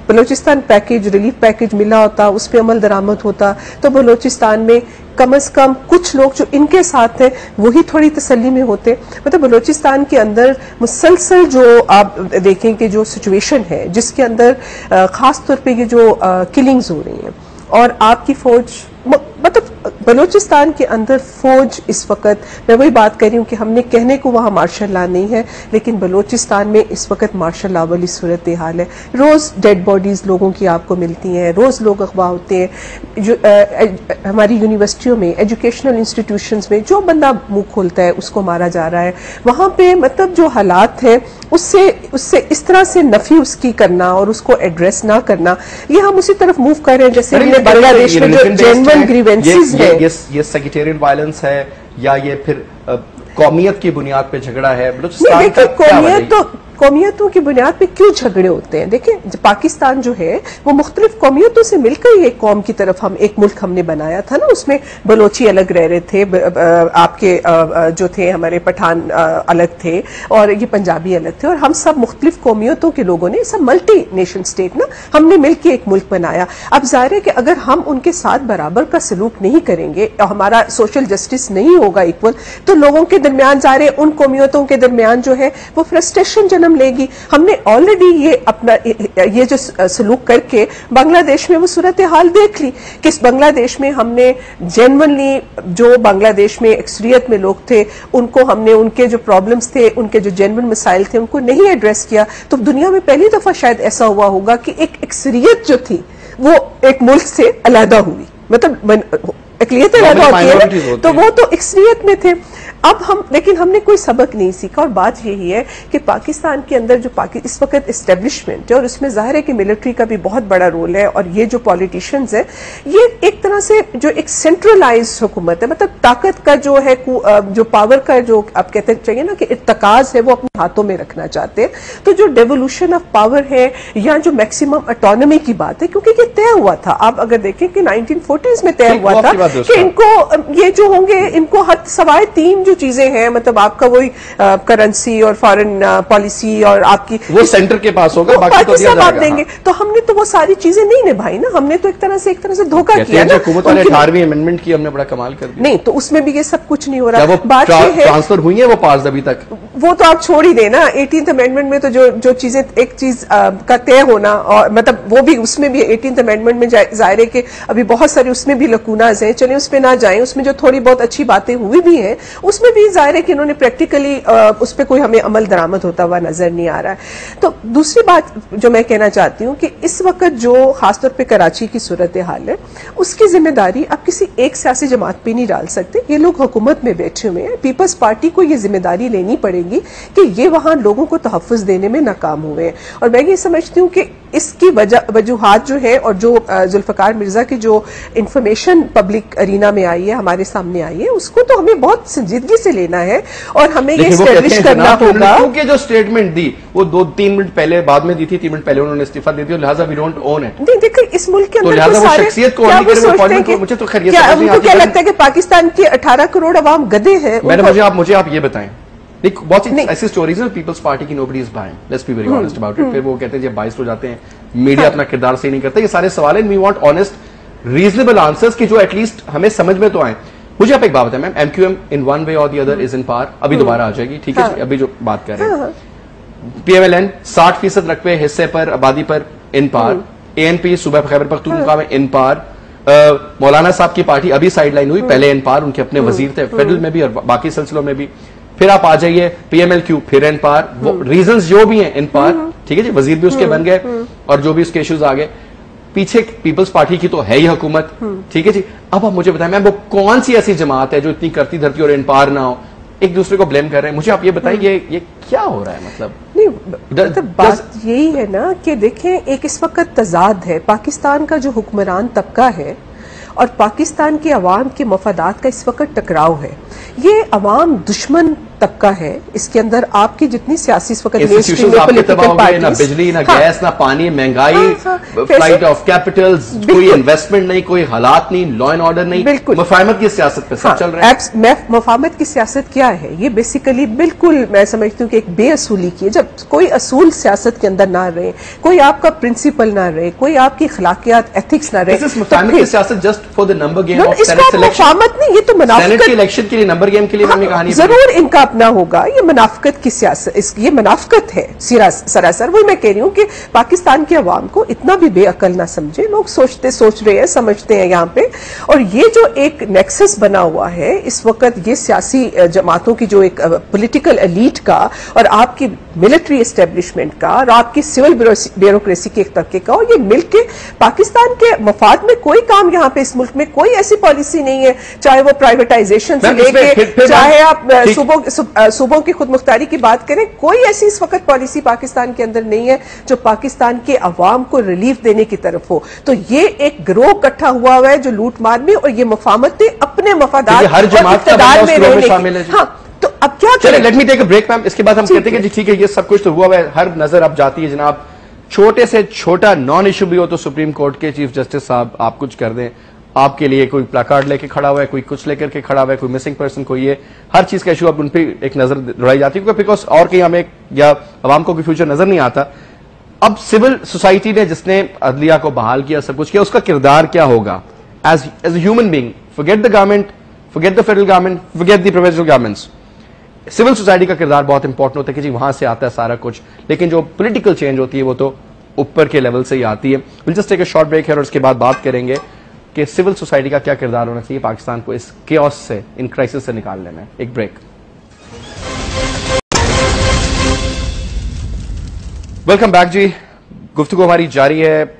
बलूचिस्तान पैकेज, रिलीफ पैकेज मिला होता, उस पर अमल दरामद होता, तो बलूचिस्तान में कम से कम कुछ लोग जो इनके साथ हैं वही थोड़ी तसल्ली में होते। मतलब बलूचिस्तान के अंदर मुसलसल जो आप देखें कि जो सिचुएशन है जिसके अंदर खास तौर पे ये जो किलिंग्स हो रही हैं, और आपकी फौज, मतलब बलूचिस्तान के अंदर फौज इस वक्त, मैं वही बात कर रही हूँ कि हमने कहने को वहाँ मार्शल लॉ नहीं है, लेकिन बलूचिस्तान में इस वक्त मार्शल लॉ वाली सूरत हाल है। रोज डेड बॉडीज लोगों की आपको मिलती हैं, रोज लोग अगवा होते हैं। जो हमारी यूनिवर्सिटियों में, एजुकेशनल इंस्टीट्यूशंस में जो बंदा मुंह खोलता है उसको मारा जा रहा है। वहां पे मतलब जो हालात है उससे इस तरह से नफी उसकी करना और उसको एड्रेस ना करना, ये हम उसी तरफ मूव कर रहे हैं जैसे हमने बांग्लादेश में जो जेन्युइन ग्रीवेंसेस है। ये सेक्टेरियन वायलेंस है या ये फिर कौमियत की बुनियाद पे झगड़ा है? बलूचिस्तान का कौमियतों की बुनियाद पे क्यों झगड़े होते हैं? देखिए पाकिस्तान जो है वो मुख्तलिफ कौमियतों से मिलकर एक कौम की तरफ एक मुल्क हमने बनाया था ना। उसमें बलोची अलग रह रहे थे, आपके जो थे हमारे पठान अलग थे, और ये पंजाबी अलग थे, और हम सब मुख्तलिफ कौमियतों के लोगों ने, सब मल्टी नेशन स्टेट ना, हमने मिलकर एक मुल्क बनाया। अब जाहिर है कि अगर हम उनके साथ बराबर का सलूक नहीं करेंगे, हमारा सोशल जस्टिस नहीं होगा इक्वल, तो लोगों के दरमियान जाहिर है उन कौमियतों के दरमियान जो है वो फ्रस्ट्रेशन लेगी। हमने ऑलरेडी ये अपना ये जो सलूक करके बांग्लादेश में वो सूरत हाल देख ली कि बांग्लादेश में हमने जेन्युइनली जो बांग्लादेश में अक्सरियत में लोग थे उनको हमने, उनके जो प्रॉब्लम्स थे, उनके जो जेन्युइन मसाइल थे, उनको नहीं एड्रेस किया। तो दुनिया में पहली दफा शायद ऐसा हुआ होगा कि एक अक्सरियत जो थी वो एक मुल्क से अलहदा हुई, मतलब अकलियत अलहदा होती है तो वो तो अक्सरियत में थे। अब लेकिन हमने कोई सबक नहीं सीखा, और बात यही है कि पाकिस्तान के अंदर जो इस वक्त एस्टेब्लिशमेंट है, और उसमें जाहिर है कि मिलिट्री का भी बहुत बड़ा रोल है, और ये जो पॉलिटिशियंस है ये एक तरह से जो एक सेंट्रलाइज हुकूमत है, मतलब ताकत का जो है, जो पावर का जो आप कहते चाहिए ना कि इत्तकाज है, वो अपने हाथों में रखना चाहते हैं। तो जो डेवोल्यूशन ऑफ पावर है या जो मैक्सिमम ऑटोनॉमी की बात है, क्योंकि ये तय हुआ था, आप अगर देखें कि 1940s में तय हुआ था कि इनको ये जो होंगे, इनको हद सवाए 3 जो चीजें हैं, मतलब आपका वही करेंसी और फॉरेन पॉलिसी और आपकी वो सेंटर के पास होगा, बाकी तो दिया जाएगा। आप देंगे तो हमने तो वो सारी चीजें नहीं निभाई ना, हमने तो एक तरह से धोखा किया ना। हुकूमत ने 18वीं अमेंडमेंट की, हमने बड़ा कमाल कर दिया। नहीं तो उसमें भी ये सब कुछ नहीं हो रहा। बात ट्रांसफर हुई है वो पास अभी तक, वो तो आप छोड़ ही देना। 18th अमेंडमेंट में तो जो चीजें, एक चीज का तय होना, और मतलब वो भी, उसमें भी 18th अमेंडमेंट में जाहिर है कि अभी बहुत सारी उसमें भी लकूनाज हैं, चले उस पर ना जाएं। उसमें जो थोड़ी बहुत अच्छी बातें हुई भी हैं, उसमें भी जाहिर है कि इन्होंने प्रैक्टिकली उस पर कोई हमें अमल दरामद होता हुआ नजर नहीं आ रहा है। तो दूसरी बात जो मैं कहना चाहती हूँ कि इस वक्त जो खासतौर पे कराची की सूरत हाल है, उसकी जिम्मेदारी आप किसी एक सियासी जमात पे नहीं डाल सकते। ये लोग हुकूमत में बैठे हुए हैं, पीपल्स पार्टी को ये जिम्मेदारी लेनी पड़ेगी कि ये वहां लोगों को तहफ़्फ़ुज़ देने में नाकाम हुए हैं। और मैं ये समझती हूँ कि इसकी वजूहात जो है, और जो जुल्फ़िकार मिर्जा की जो इंफॉर्मेशन पब्लिक अरीना में आई है, हमारे सामने आई है, उसको तो हमें बहुत संजीदगी से लेना है, और हमें ये एस्टेब्लिश करना होगा। क्योंकि जो स्टेटमेंट दी वो 2-3 मिनट पहले, बाद में दी थी, 3 मिनट पहले उन्होंने इस्तीफा दे दिया, लिहाजा वी डोंट ओन इट। नहीं देखिए, इस मुल्क के अंदर तो सारे शख्सियत को मुझे तो क्या लगता है कि पाकिस्तान के 18 करोड़ अवाम गधे हैं? मुझे आप ये बताएं, बहुत सी ऐसी स्टोरीज है पीपल्स पार्टी की, nobody is buying, let's be very honest about it. फिर वो कहते हैं जब बाइस्ड हो जाते हैं, मीडिया अपना किरदार सही नहीं करता। ये सारे सवाल हैं, we want honest reasonable answers कि जो एटलीस्ट हमें समझ में तो आए। मुझे आप एक बात बताएं ma'am, MQM in one way और the other is in power, अभी दोबारा आ जाएगी, ठीक है? अभी जो बात कर रहे हैं पीएमएलएन 60% रकबे हिस्से पर आबादी पर इन पावर, एएनपी सूबा खैबर पख्तूनख्वा में इन पावर, मौलाना साहब की पार्टी अभी साइडलाइन हुई, पहले इन पावर, उनके अपने वजीर थे फेडरल में भी और बाकी सिलसिलों में भी। फिर आप आ जाइए पीएमएलक्यू फिर इन पावर, वो रीजंस जो भी हैं इन पावर, ठीक है जी, वजीर भी उसके बन गए और जो भी उसके इश्यूज आ गए। पीछे पीपल्स पार्टी की तो है ही हुकूमत, ठीक है जी। अब आप मुझे बताएं मैम, वो कौन सी ऐसी जमात है जो इतनी करती धरती और इन पावर ना हो, एक दूसरे को ब्लेम कर रहे हैं? मुझे आप ये बताइए ये क्या हो रहा है? मतलब नहीं, मतलब बात यही है ना कि देखें, एक इस वक्त तजाद है, पाकिस्तान का जो हुक्मरान तबका है और पाकिस्तान के अवाम के मफादात का इस वक्त टकराव है। ये अवाम दुश्मन तबका है, इसके अंदर आपकी जितनी सियासी इस वक्त ना बिजली ना गैस ना पानी, महंगाई, फ्लाइट ऑफ कैपिटल्स, कोई इन्वेस्टमेंट नहीं, कोई हालात नहीं, लॉ एंड ऑर्डर नहीं, बिल्कुल मुफाहमत की सियासत पे सब चल रहा है। मुफाहमत की सियासत क्या है? ये बेसिकली बिल्कुल मैं समझती हूँ कि एक बेअसूली की है। जब कोई असूल सियासत के अंदर ना रहे, कोई आपका प्रिंसिपल ना रहे, कोई आपकी अखलाकियात एथिक्स ना रहे, मुफाहमत की सियासत just for the number game of senate election. नहीं, ये तो सेनेट के इलेक्शन के लिए नंबर गेम के लिए मैंने कहानी जरूर इनका अपना होगा, ये मुनाफिकत की सियासत, ये मुनाफिकत है सरासर। वही मैं कह रही हूँ कि पाकिस्तान के अवाम को इतना भी बेअकल ना समझे, लोग सोच रहे हैं, समझते हैं यहाँ पे। और ये जो एक नेक्सस बना हुआ है इस वक्त, ये सियासी जमातों की जो एक पॉलिटिकल एलीट का और आपकी मिलिट्री एस्टेब्लिशमेंट का और आपकी सिविल ब्यूरोक्रेसी के एक तबके का, और ये मिलके पाकिस्तान के मफाद में कोई काम यहाँ पे इस मुल्क में कोई ऐसी पॉलिसी नहीं है, चाहे वो प्राइवेटाइजेशन से लेके, चाहे आप सूबों की खुद मुख्तारी की बात करें, कोई ऐसी इस वक्त पॉलिसी पाकिस्तान के अंदर नहीं है जो पाकिस्तान के अवाम को रिलीफ देने की तरफ हो। तो ये एक गिरोह इकट्ठा हुआ है जो लूट मार में और ये मुफाहमतें अपने मफादात हर जमात का शामिल है। हाँ, तो अब क्या करें? Let me take a break ma'am, इसके बाद हम कहते हैं कि ठीक है ये सब कुछ तो हुआ है, हर नजर अब जाती है जनाब, छोटे से छोटा नॉन इशू भी हो तो सुप्रीम कोर्ट के चीफ जस्टिस साहब आप कुछ कर दें, आपके लिए कोई प्लाकार्ड लेके खड़ा हुआ है, कोई कुछ लेकर के खड़ा हुआ है, कोई मिसिंग पर्सन, कोई ये हर चीज का इशू अब उन पर एक नजर दौड़ाई जाती है, बिकॉज और कहीं हमें या अवाम को कोई फ्यूचर नजर नहीं आता। अब सिविल सोसाइटी ने जिसने अदलिया को बहाल किया, सब कुछ किया, उसका किरदार क्या होगा as a human being? Forget the government, forget the federal government, forget the provincial governments. Civil society का किरदार बहुत इंपॉर्टेंट होता है कि जी वहां से आता है सारा कुछ, लेकिन जो पॉलिटिकल चेंज होती है वो तो ऊपर के लेवल से ही आती है। Will just take a short break है और उसके बाद बात करेंगे कि सिविल सोसाइटी का क्या किरदार होना चाहिए पाकिस्तान को इस केओस से, इन क्राइसिस से निकालने में। एक ब्रेक। वेलकम बैक जी, गुफ्तगू हमारी जारी है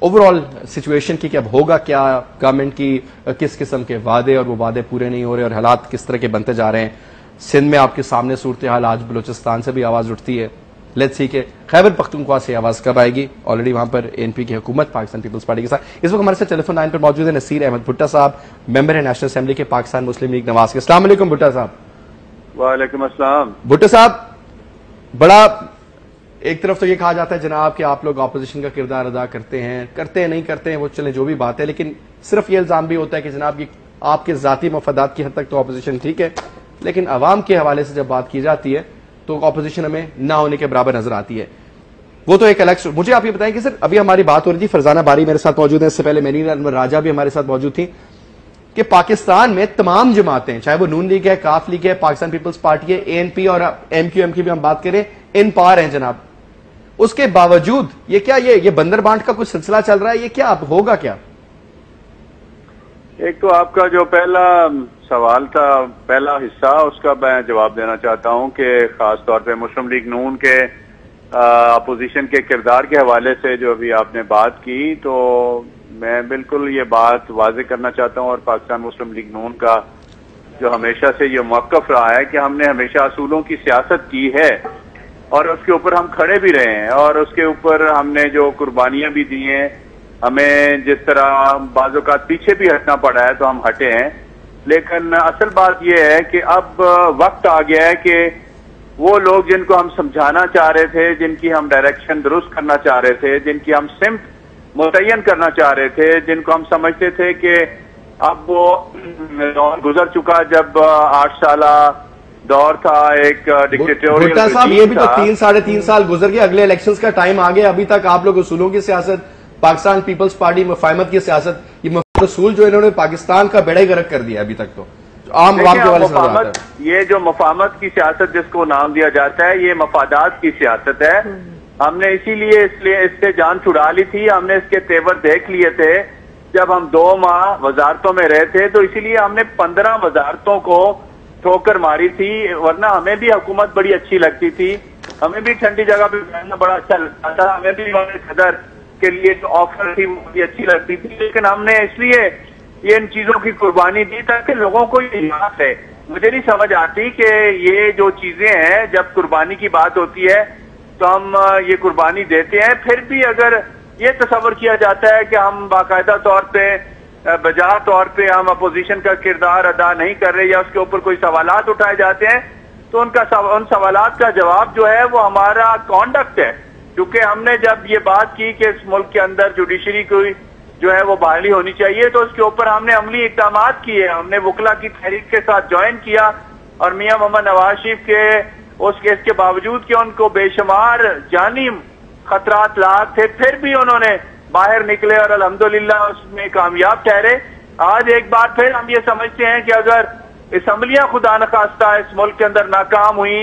ओवरऑल सिचुएशन की कि अब होगा क्या, गवर्नमेंट की किस किस्म के वादे और वो वादे पूरे नहीं हो रहे और हालात किस तरह के बनते जा रहे हैं। सिंध में आपके सामने सूरत हाल, आज बलूचिस्तान से भी आवाज उठती है। लेट्स सी के खैबर पख्तूनख्वा से आवाज कब आएगी। ऑलरेडी वहां पर एनपी की हुकूमत पाकिस्तान पीपल्स पार्टी के साथ। इस वक्त हमारे साथ टेलीफोन लाइन पर मौजूद है नसीर अहमद भुट्टा साहब, मेंबर है नेशनल असेंबली के पाकिस्तान मुस्लिम लीग नवाज के। अस्सलाम वालेकुम भुट्टा साहब। वालेकुम अस्सलाम। भुट्टा साहब, बड़ा एक तरफ तो ये कहा जाता है जनाब कि आप लोग अपोजिशन का किरदार अदा करते हैं नहीं करते हैं वो चले जो भी बात है, लेकिन सिर्फ ये इल्जाम भी होता है कि जनाब ये आपके जाती मफादात की हद तक तो अपोजिशन ठीक है, लेकिन अवाम के हवाले से जब बात की जाती है तो अपोजिशन हमें ना होने के बराबर नजर आती है। वो तो एक अलग। मुझे आप ये बताएं कि सर अभी हमारी बात हो रही थी, फरजाना बारी मेरे साथ मौजूद है, इससे पहले मेरीन अनवर राजा भी हमारे साथ मौजूद थी, कि पाकिस्तान में तमाम जमातें, चाहे वो नून लीग है, काफ लीग है, पाकिस्तान पीपल्स पार्टी है, एएनपी और एमक्यूएम की भी हम बात करें, इन पार हैं जनाब। उसके बावजूद ये क्या ये बंदर बांट का कुछ सिलसिला चल रहा है, ये क्या अब होगा क्या? एक तो आपका जो पहला सवाल था, पहला हिस्सा, उसका मैं जवाब देना चाहता हूं कि खास तौर पे मुस्लिम लीग नून के अपोजिशन के किरदार के हवाले से जो अभी आपने बात की, तो मैं बिल्कुल ये बात वाज़ेह करना चाहता हूं, और पाकिस्तान मुस्लिम लीग नून का जो हमेशा से ये मौक़िफ़ रहा है कि हमने हमेशा असूलों की सियासत की है और उसके ऊपर हम खड़े भी रहे हैं, और उसके ऊपर हमने जो कुर्बानियां भी दी हैं, हमें जिस तरह बाज़ औक़ात पीछे भी हटना पड़ा है तो हम हटे हैं। लेकिन असल बात यह है कि अब वक्त आ गया है कि वो लोग जिनको हम समझाना चाह रहे थे, जिनकी हम डायरेक्शन दुरुस्त करना चाह रहे थे, जिनकी हम सिम्त मुतय्यन करना चाह रहे थे, जिनको हम समझते थे कि अब वो दौर गुजर चुका जब 8 साल दौर था एक डिक्टेटोरियल। भुट्टा साहब, ये भी तो 3 साढ़े 3 साल गुजर गए, अगले इलेक्शंस का टाइम आ गया, अभी तक आप लोग उसूलों की सियासत, पाकिस्तान पीपल्स पार्टी मुफाहमत की सियासत, ये उसूल जो इन्होंने पाकिस्तान का बेड़ा गर्क कर दिया अभी तक। तो आम आवाम के वाले से ये जो मफामत की सियासत जिसको नाम दिया जाता है, ये मफादात की सियासत है। हमने इसीलिए इससे जान छुड़ा ली थी, हमने इसके तेवर देख लिए थे जब हम 2 माह वजारतों में रहे थे, तो इसीलिए हमने 15 वजारतों को ठोकर मारी थी। वरना हमें भी हुकूमत बड़ी अच्छी लगती थी, हमें भी ठंडी जगह पे बैठना बड़ा अच्छा लगता था, हमें भी सदर के लिए जो ऑफर थी वो बड़ी अच्छी लगती थी। लेकिन हमने इसलिए ये इन चीजों की कुर्बानी दी ताकि लोगों को ये याद है। मुझे नहीं समझ आती कि ये जो चीजें हैं, जब कुर्बानी की बात होती है तो हम ये कुर्बानी देते हैं, फिर भी अगर ये तस्वर किया जाता है कि हम बाकायदा तौर पे बजा तौर पे हम अपोजिशन का किरदार अदा नहीं कर रहे या उसके ऊपर कोई सवालात उठाए जाते हैं, तो उन सवालात का जवाब जो है वो हमारा कॉन्डक्ट है। क्योंकि हमने जब ये बात की कि इस मुल्क के अंदर जुडिशरी की जो है वो बहाली होनी चाहिए, तो उसके ऊपर हमने अमली इक़दाम किए। हमने वकला की तहरीक के साथ ज्वाइन किया और मियां मोहम्मद नवाज शरीफ के उस केस के बावजूद कि उनको बेशुमार जानी खतरात लाक थे, फिर भी उन्होंने बाहर निकले और अल्हम्दुलिल्लाह उसमें कामयाब ठहरे। आज एक बार फिर हम ये समझते हैं कि अगर असम्बलियां खुदा न खास्ता इस मुल्क के अंदर नाकाम हुई,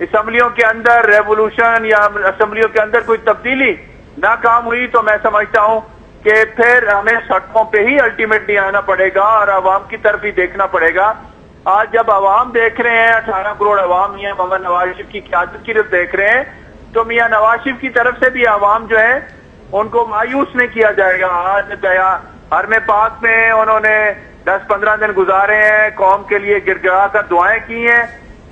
असम्बलियों के अंदर रेवोल्यूशन या असम्बलियों के अंदर कोई तब्दीली नाकाम हुई, तो मैं समझता हूं कि फिर हमें सड़कों पे ही अल्टीमेटली आना पड़ेगा और अवाम की तरफ ही देखना पड़ेगा। आज जब अवाम देख रहे हैं, 18 करोड़ अवाम मियां मोहम्मद नवाज शरीफ की क़यादत की तरफ देख रहे हैं, तो मियां नवाज शरीफ की तरफ से भी अवाम जो है उनको मायूस नहीं किया जाएगा। आज गया हरम पाक में उन्होंने 10-15 दिन गुजारे हैं, कौम के लिए गिड़गिड़ा कर दुआएं की हैं,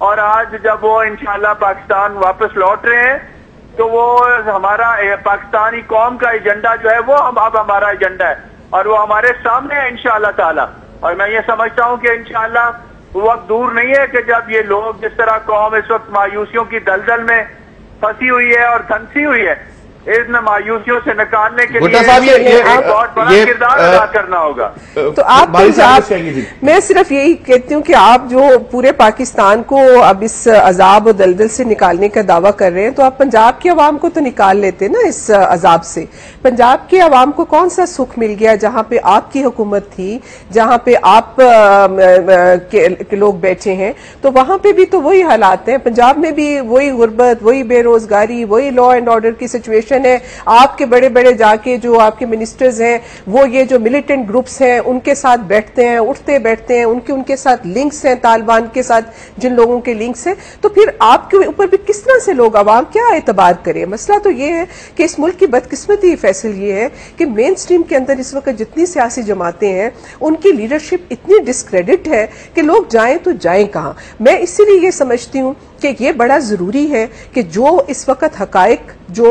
और आज जब वो इंशाल्लाह पाकिस्तान वापस लौट रहे हैं तो वो हमारा पाकिस्तानी कौम का एजेंडा जो है वो अब हमारा एजेंडा है और वो हमारे सामने है इंशाल्लाह ताला। और मैं ये समझता हूँ कि इंशाल्लाह वो वक्त दूर नहीं है कि जब ये लोग, जिस तरह कौम इस वक्त मायूसियों की दलदल में फंसी हुई है और धंसी हुई है, इन मायूसियों से निकालने के लिए बहुत बड़ा किरदार अदा करना होगा। तो आप मैं सिर्फ यही कहती हूँ कि आप जो पूरे पाकिस्तान को अब इस अजाब और दलदल से निकालने का दावा कर रहे हैं, तो आप पंजाब की आवाम को तो निकाल लेते ना इस अजाब से। पंजाब की आवाम को कौन सा सुख मिल गया जहां पे आपकी हुकूमत थी, जहां पे आप के लोग बैठे हैं, तो वहां पे भी तो वही हालात हैं। पंजाब में भी वही गुर्बत, वही बेरोजगारी, वही लॉ एंड ऑर्डर की सिचुएशन है। आपके बड़े बड़े जाके जो आपके मिनिस्टर्स हैं वो ये जो मिलिटेंट ग्रुप्स हैं उनके साथ बैठते हैं, उठते बैठते हैं, उनके साथ लिंक्स हैं, तालिबान के साथ जिन लोगों के लिंक्स हैं, तो फिर आपके ऊपर भी किस तरह से लोग आवाम क्या एतबार करें। मसला तो ये है कि इस मुल्क की बदकिस्मती फैसल ये है कि मेन स्ट्रीम के अंदर इस वक्त जितनी सियासी जमातें हैं उनकी लीडरशिप इतनी डिस्क्रेडिट है कि लोग जाएं तो जाएं कहां। मैं इसीलिए ये समझती हूं कि ये बड़ा जरूरी है कि जो इस वक्त हकायक जो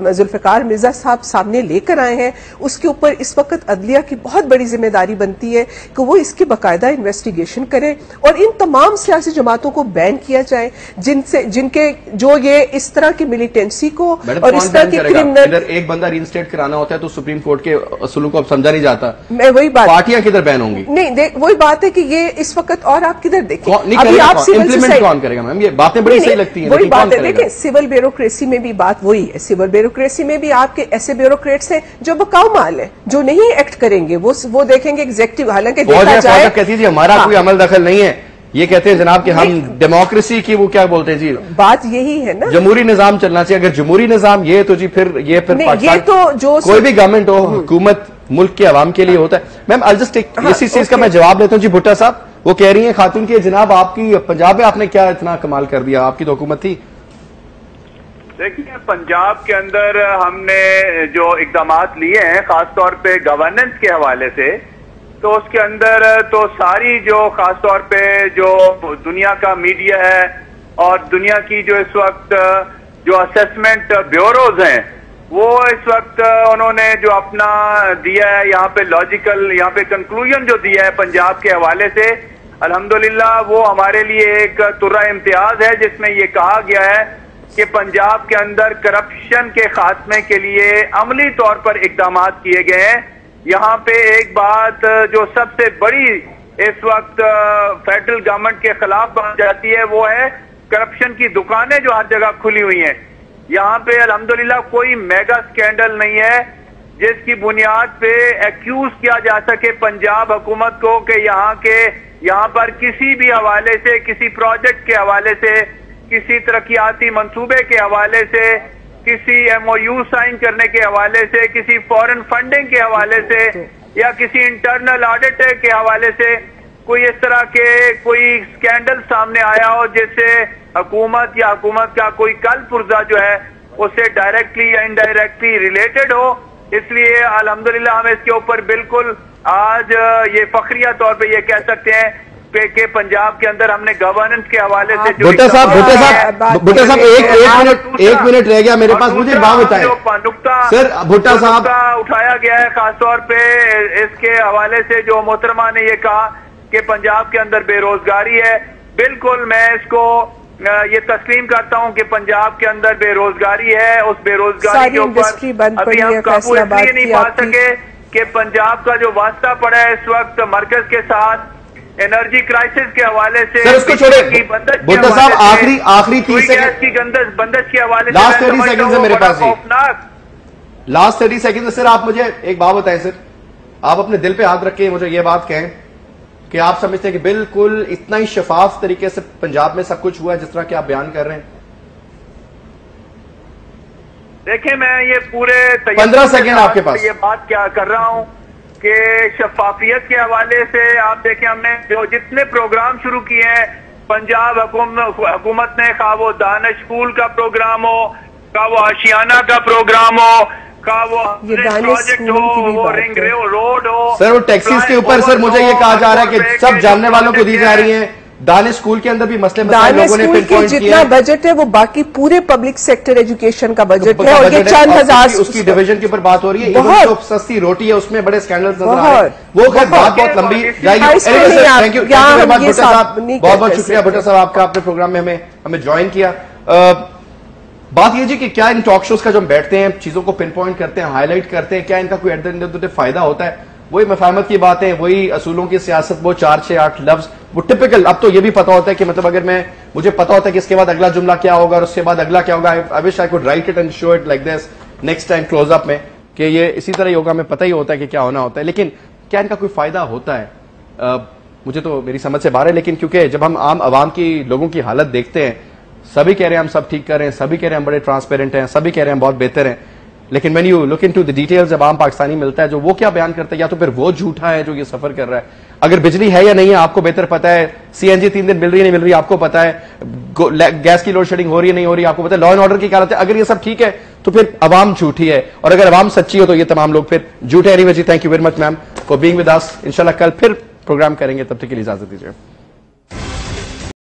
जुल्फिकार मिर्जा साहब सामने लेकर आए हैं उसके ऊपर इस वक्त अदलिया की बहुत बड़ी जिम्मेदारी बनती है कि वो इसकी बाकायदा इन्वेस्टिगेशन करे और इन तमाम सियासी जमातों को बैन किया जाए जिनके जो ये इस तरह की मिलिटेंसी को और इस तरह की क्रिमिनल। एक बंदा रीइंस्टेट कराना होता है तो सुप्रीम कोर्ट के असूलों को अब समझा नहीं जाता। मैं वही बात, पार्टियां किधर बैन होंगी? नहीं, वही बात है कि ये इस वक्त, और आप किधर देखें अभी आप इम्प्लीमेंट कौन करेगा मैम? ये बातें बड़ी सही लगती हैं, वही बात है। देखिए सिविल ब्यूरोक्रेसी में भी बात वही है। सिविल ब्यूरोक्रेसी में भी आपके ऐसे ब्यूरोक्रेट्स हैं जो बकाऊ माल है, जो नहीं एक्ट करेंगे, वो देखेंगे एग्जीक्यूटिव। हालांकि देखा जाए कहती थी हमारा कोई अमल दखल नहीं है, ये कहते हैं जनाब कि हम डेमोक्रेसी की वो क्या बोलते हैं जी, बात यही है ना, जमहूरी निजाम चलना चाहिए। अगर जमहूरी निजाम ये तो जी फिर ये तो जो कोई भी गवर्नमेंट हो, हुकूमत मुल्क के अवाम के लिए होता है। मैम आई जस्ट इसी चीज का मैं जवाब लेता हूँ जी। भुट्टा साहब वो कह रही हैं खातून की, जनाब आपकी पंजाब में आपने क्या इतना कमाल कर दिया, आपकी तो हुकूमत थी। देखिए पंजाब के अंदर हमने जो इकदामात लिए हैं खासतौर पे गवर्नेंस के हवाले से, तो उसके अंदर तो सारी जो खासतौर पे जो दुनिया का मीडिया है और दुनिया की जो इस वक्त जो असेसमेंट ब्यूरोज हैं वो इस वक्त उन्होंने जो अपना दिया है यहाँ पे लॉजिकल, यहाँ पे कंक्लूजन जो दिया है पंजाब के हवाले से, अल्हम्दुलिल्लाह वो हमारे लिए एक तुर्रा इम्तियाज है, जिसमें ये कहा गया है कि पंजाब के अंदर करप्शन के खात्मे के लिए अमली तौर पर इकदाम किए गए हैं। यहाँ पे एक बात जो सबसे बड़ी इस वक्त फेडरल गवर्नमेंट के खिलाफ बन जाती है वो है करप्शन की दुकानें जो हर जगह खुली हुई हैं। यहाँ पे अल्हम्दुलिल्लाह कोई मेगा स्कैंडल नहीं है जिसकी बुनियाद पे एक्यूज किया जा सके पंजाब हुकूमत को कि यहाँ पर किसी भी हवाले से, किसी प्रोजेक्ट के हवाले से, किसी तरक्याती मंसूबे के हवाले से, किसी MOU साइन करने के हवाले से, किसी फॉरेन फंडिंग के हवाले से या किसी इंटरनल ऑडिट के हवाले से कोई इस तरह के कोई स्कैंडल सामने आया हो जिससे हुकूमत या हुकूमत का कोई कल पुर्जा जो है उससे डायरेक्टली या इनडायरेक्टली रिलेटेड हो। इसलिए अल्हम्दुलिल्लाह हम इसके ऊपर बिल्कुल आज ये फखरिया तौर पे ये कह सकते हैं कि पंजाब के अंदर हमने गवर्नेंस के हवाले से भुट्टो साहब एक मिनट रह गया मेरे पास, मुझे बात बताएं सर। भुट्टो साहब उठाया गया है खासतौर पे इसके हवाले से जो मोहतरमा ने ये कहा कि पंजाब के अंदर बेरोजगारी है, बिल्कुल मैं इसको ये तस्लीम करता हूं कि पंजाब के अंदर बेरोजगारी है। उस बेरोजगारी के ऊपर अभी हम काबू इसलिए नहीं पा सके कि पंजाब का जो वास्ता पड़ा है इस वक्त मरकज के साथ एनर्जी क्राइसिस के हवाले से, सर उसको छोड़े भुट्टो साहब, आखिरी 30 सेकंड की बंदिश के हवाले से लास्ट 30 सेकंड से मेरे पास लास्ट 30 सेकंड से सर आप मुझे एक बात बताएं सर, आप अपने दिल पे हाथ रख के मुझे ये बात कहें कि आप समझते हैं कि बिल्कुल इतना ही शफाफ तरीके से पंजाब में सब कुछ हुआ है जिस तरह के आप बयान कर रहे हैं? देखिए मैं ये पूरे 15 सेकंड आपके पास ये बात क्या कर रहा हूं कि शफाफियत के हवाले से आप देखें हमने जो जितने प्रोग्राम शुरू किए हैं पंजाब हुकूमत ने, खा वो दानिश स्कूल का प्रोग्राम हो, खा वो आशियाना का प्रोग्राम हो, का वो प्रोजेक्ट हो, वो रिंग रोड हो, सर वो टैक्सीज के ऊपर सर मुझे ये कहा जा रहा है कि सब जानने वालों को दी जा रही है। दानिश स्कूल के अंदर भी मसले लोगों ने पिन पॉइंट किया। जितना बजट है वो बाकी पूरे पब्लिक सेक्टर एजुकेशन का बजट है और ये 4000 उसकी डिवीजन के ऊपर बात हो रही है। जो सस्ती रोटी है उसमें बड़े स्कैंडल्स नजर आ रहे हैं। वो खैर बात बहुत लंबी जाएगी। थैंक यू भुट्टो साहब, बहुत बहुत शुक्रिया भुट्टो साहब आपका, आपने प्रोग्राम में हमें ज्वाइन किया। बात ये जी कि क्या इन टॉक शोज का जो हम बैठते हैं चीजों को पिन पॉइंट करते हैं, हाईलाइट करते हैं, क्या इनका कोई at the end of the day फायदा होता है? वही मफाहमत की बातें, वही असूलों की सियासत, वो 4 6 8 लफ्ज, वो टिपिकल। अब तो ये भी पता होता है कि मतलब अगर मुझे पता होता है कि इसके बाद अगला जुमला क्या होगा और उसके बाद अगला क्या होगा। I wish I could write it and show it like this next time close up में कि ये इसी तरह योगा में पता ही होता है कि क्या होना होता है। लेकिन क्या इनका कोई फायदा होता है? मुझे तो मेरी समझ से बाहर है। लेकिन क्योंकि जब हम आम आवाम की लोगों की हालत देखते हैं, सभी कह रहे हैं हम सब ठीक कर रहे हैं, सभी कह रहे हैं हम बड़े ट्रांसपेरेंट हैं, सभी कह रहे हैं हम बहुत बेहतर हैं, लेकिन when you look into the details, जब आम पाकिस्तानी मिलता है जो वो क्या बयान करता है, या तो फिर वो झूठा है जो ये सफर कर रहा है। अगर बिजली है या नहीं है आपको बेहतर पता है, CNG 3 दिन मिल रही है नहीं मिल रही आपको पता है, गैस की लोड शेडिंग हो रही है नहीं हो रही आपको पता है, लॉ एंड ऑर्डर की क्या हालत है। अगर ये सब ठीक है तो फिर अवाम झूठी है, और अगर अवाम सच्ची हो तो ये तमाम लोग फिर झूठे। एनीवे जी, thank you very much ma'am for being with us. इंशाल्लाह कल फिर प्रोग्राम करेंगे, तब तक के लिए इजाजत दीजिए।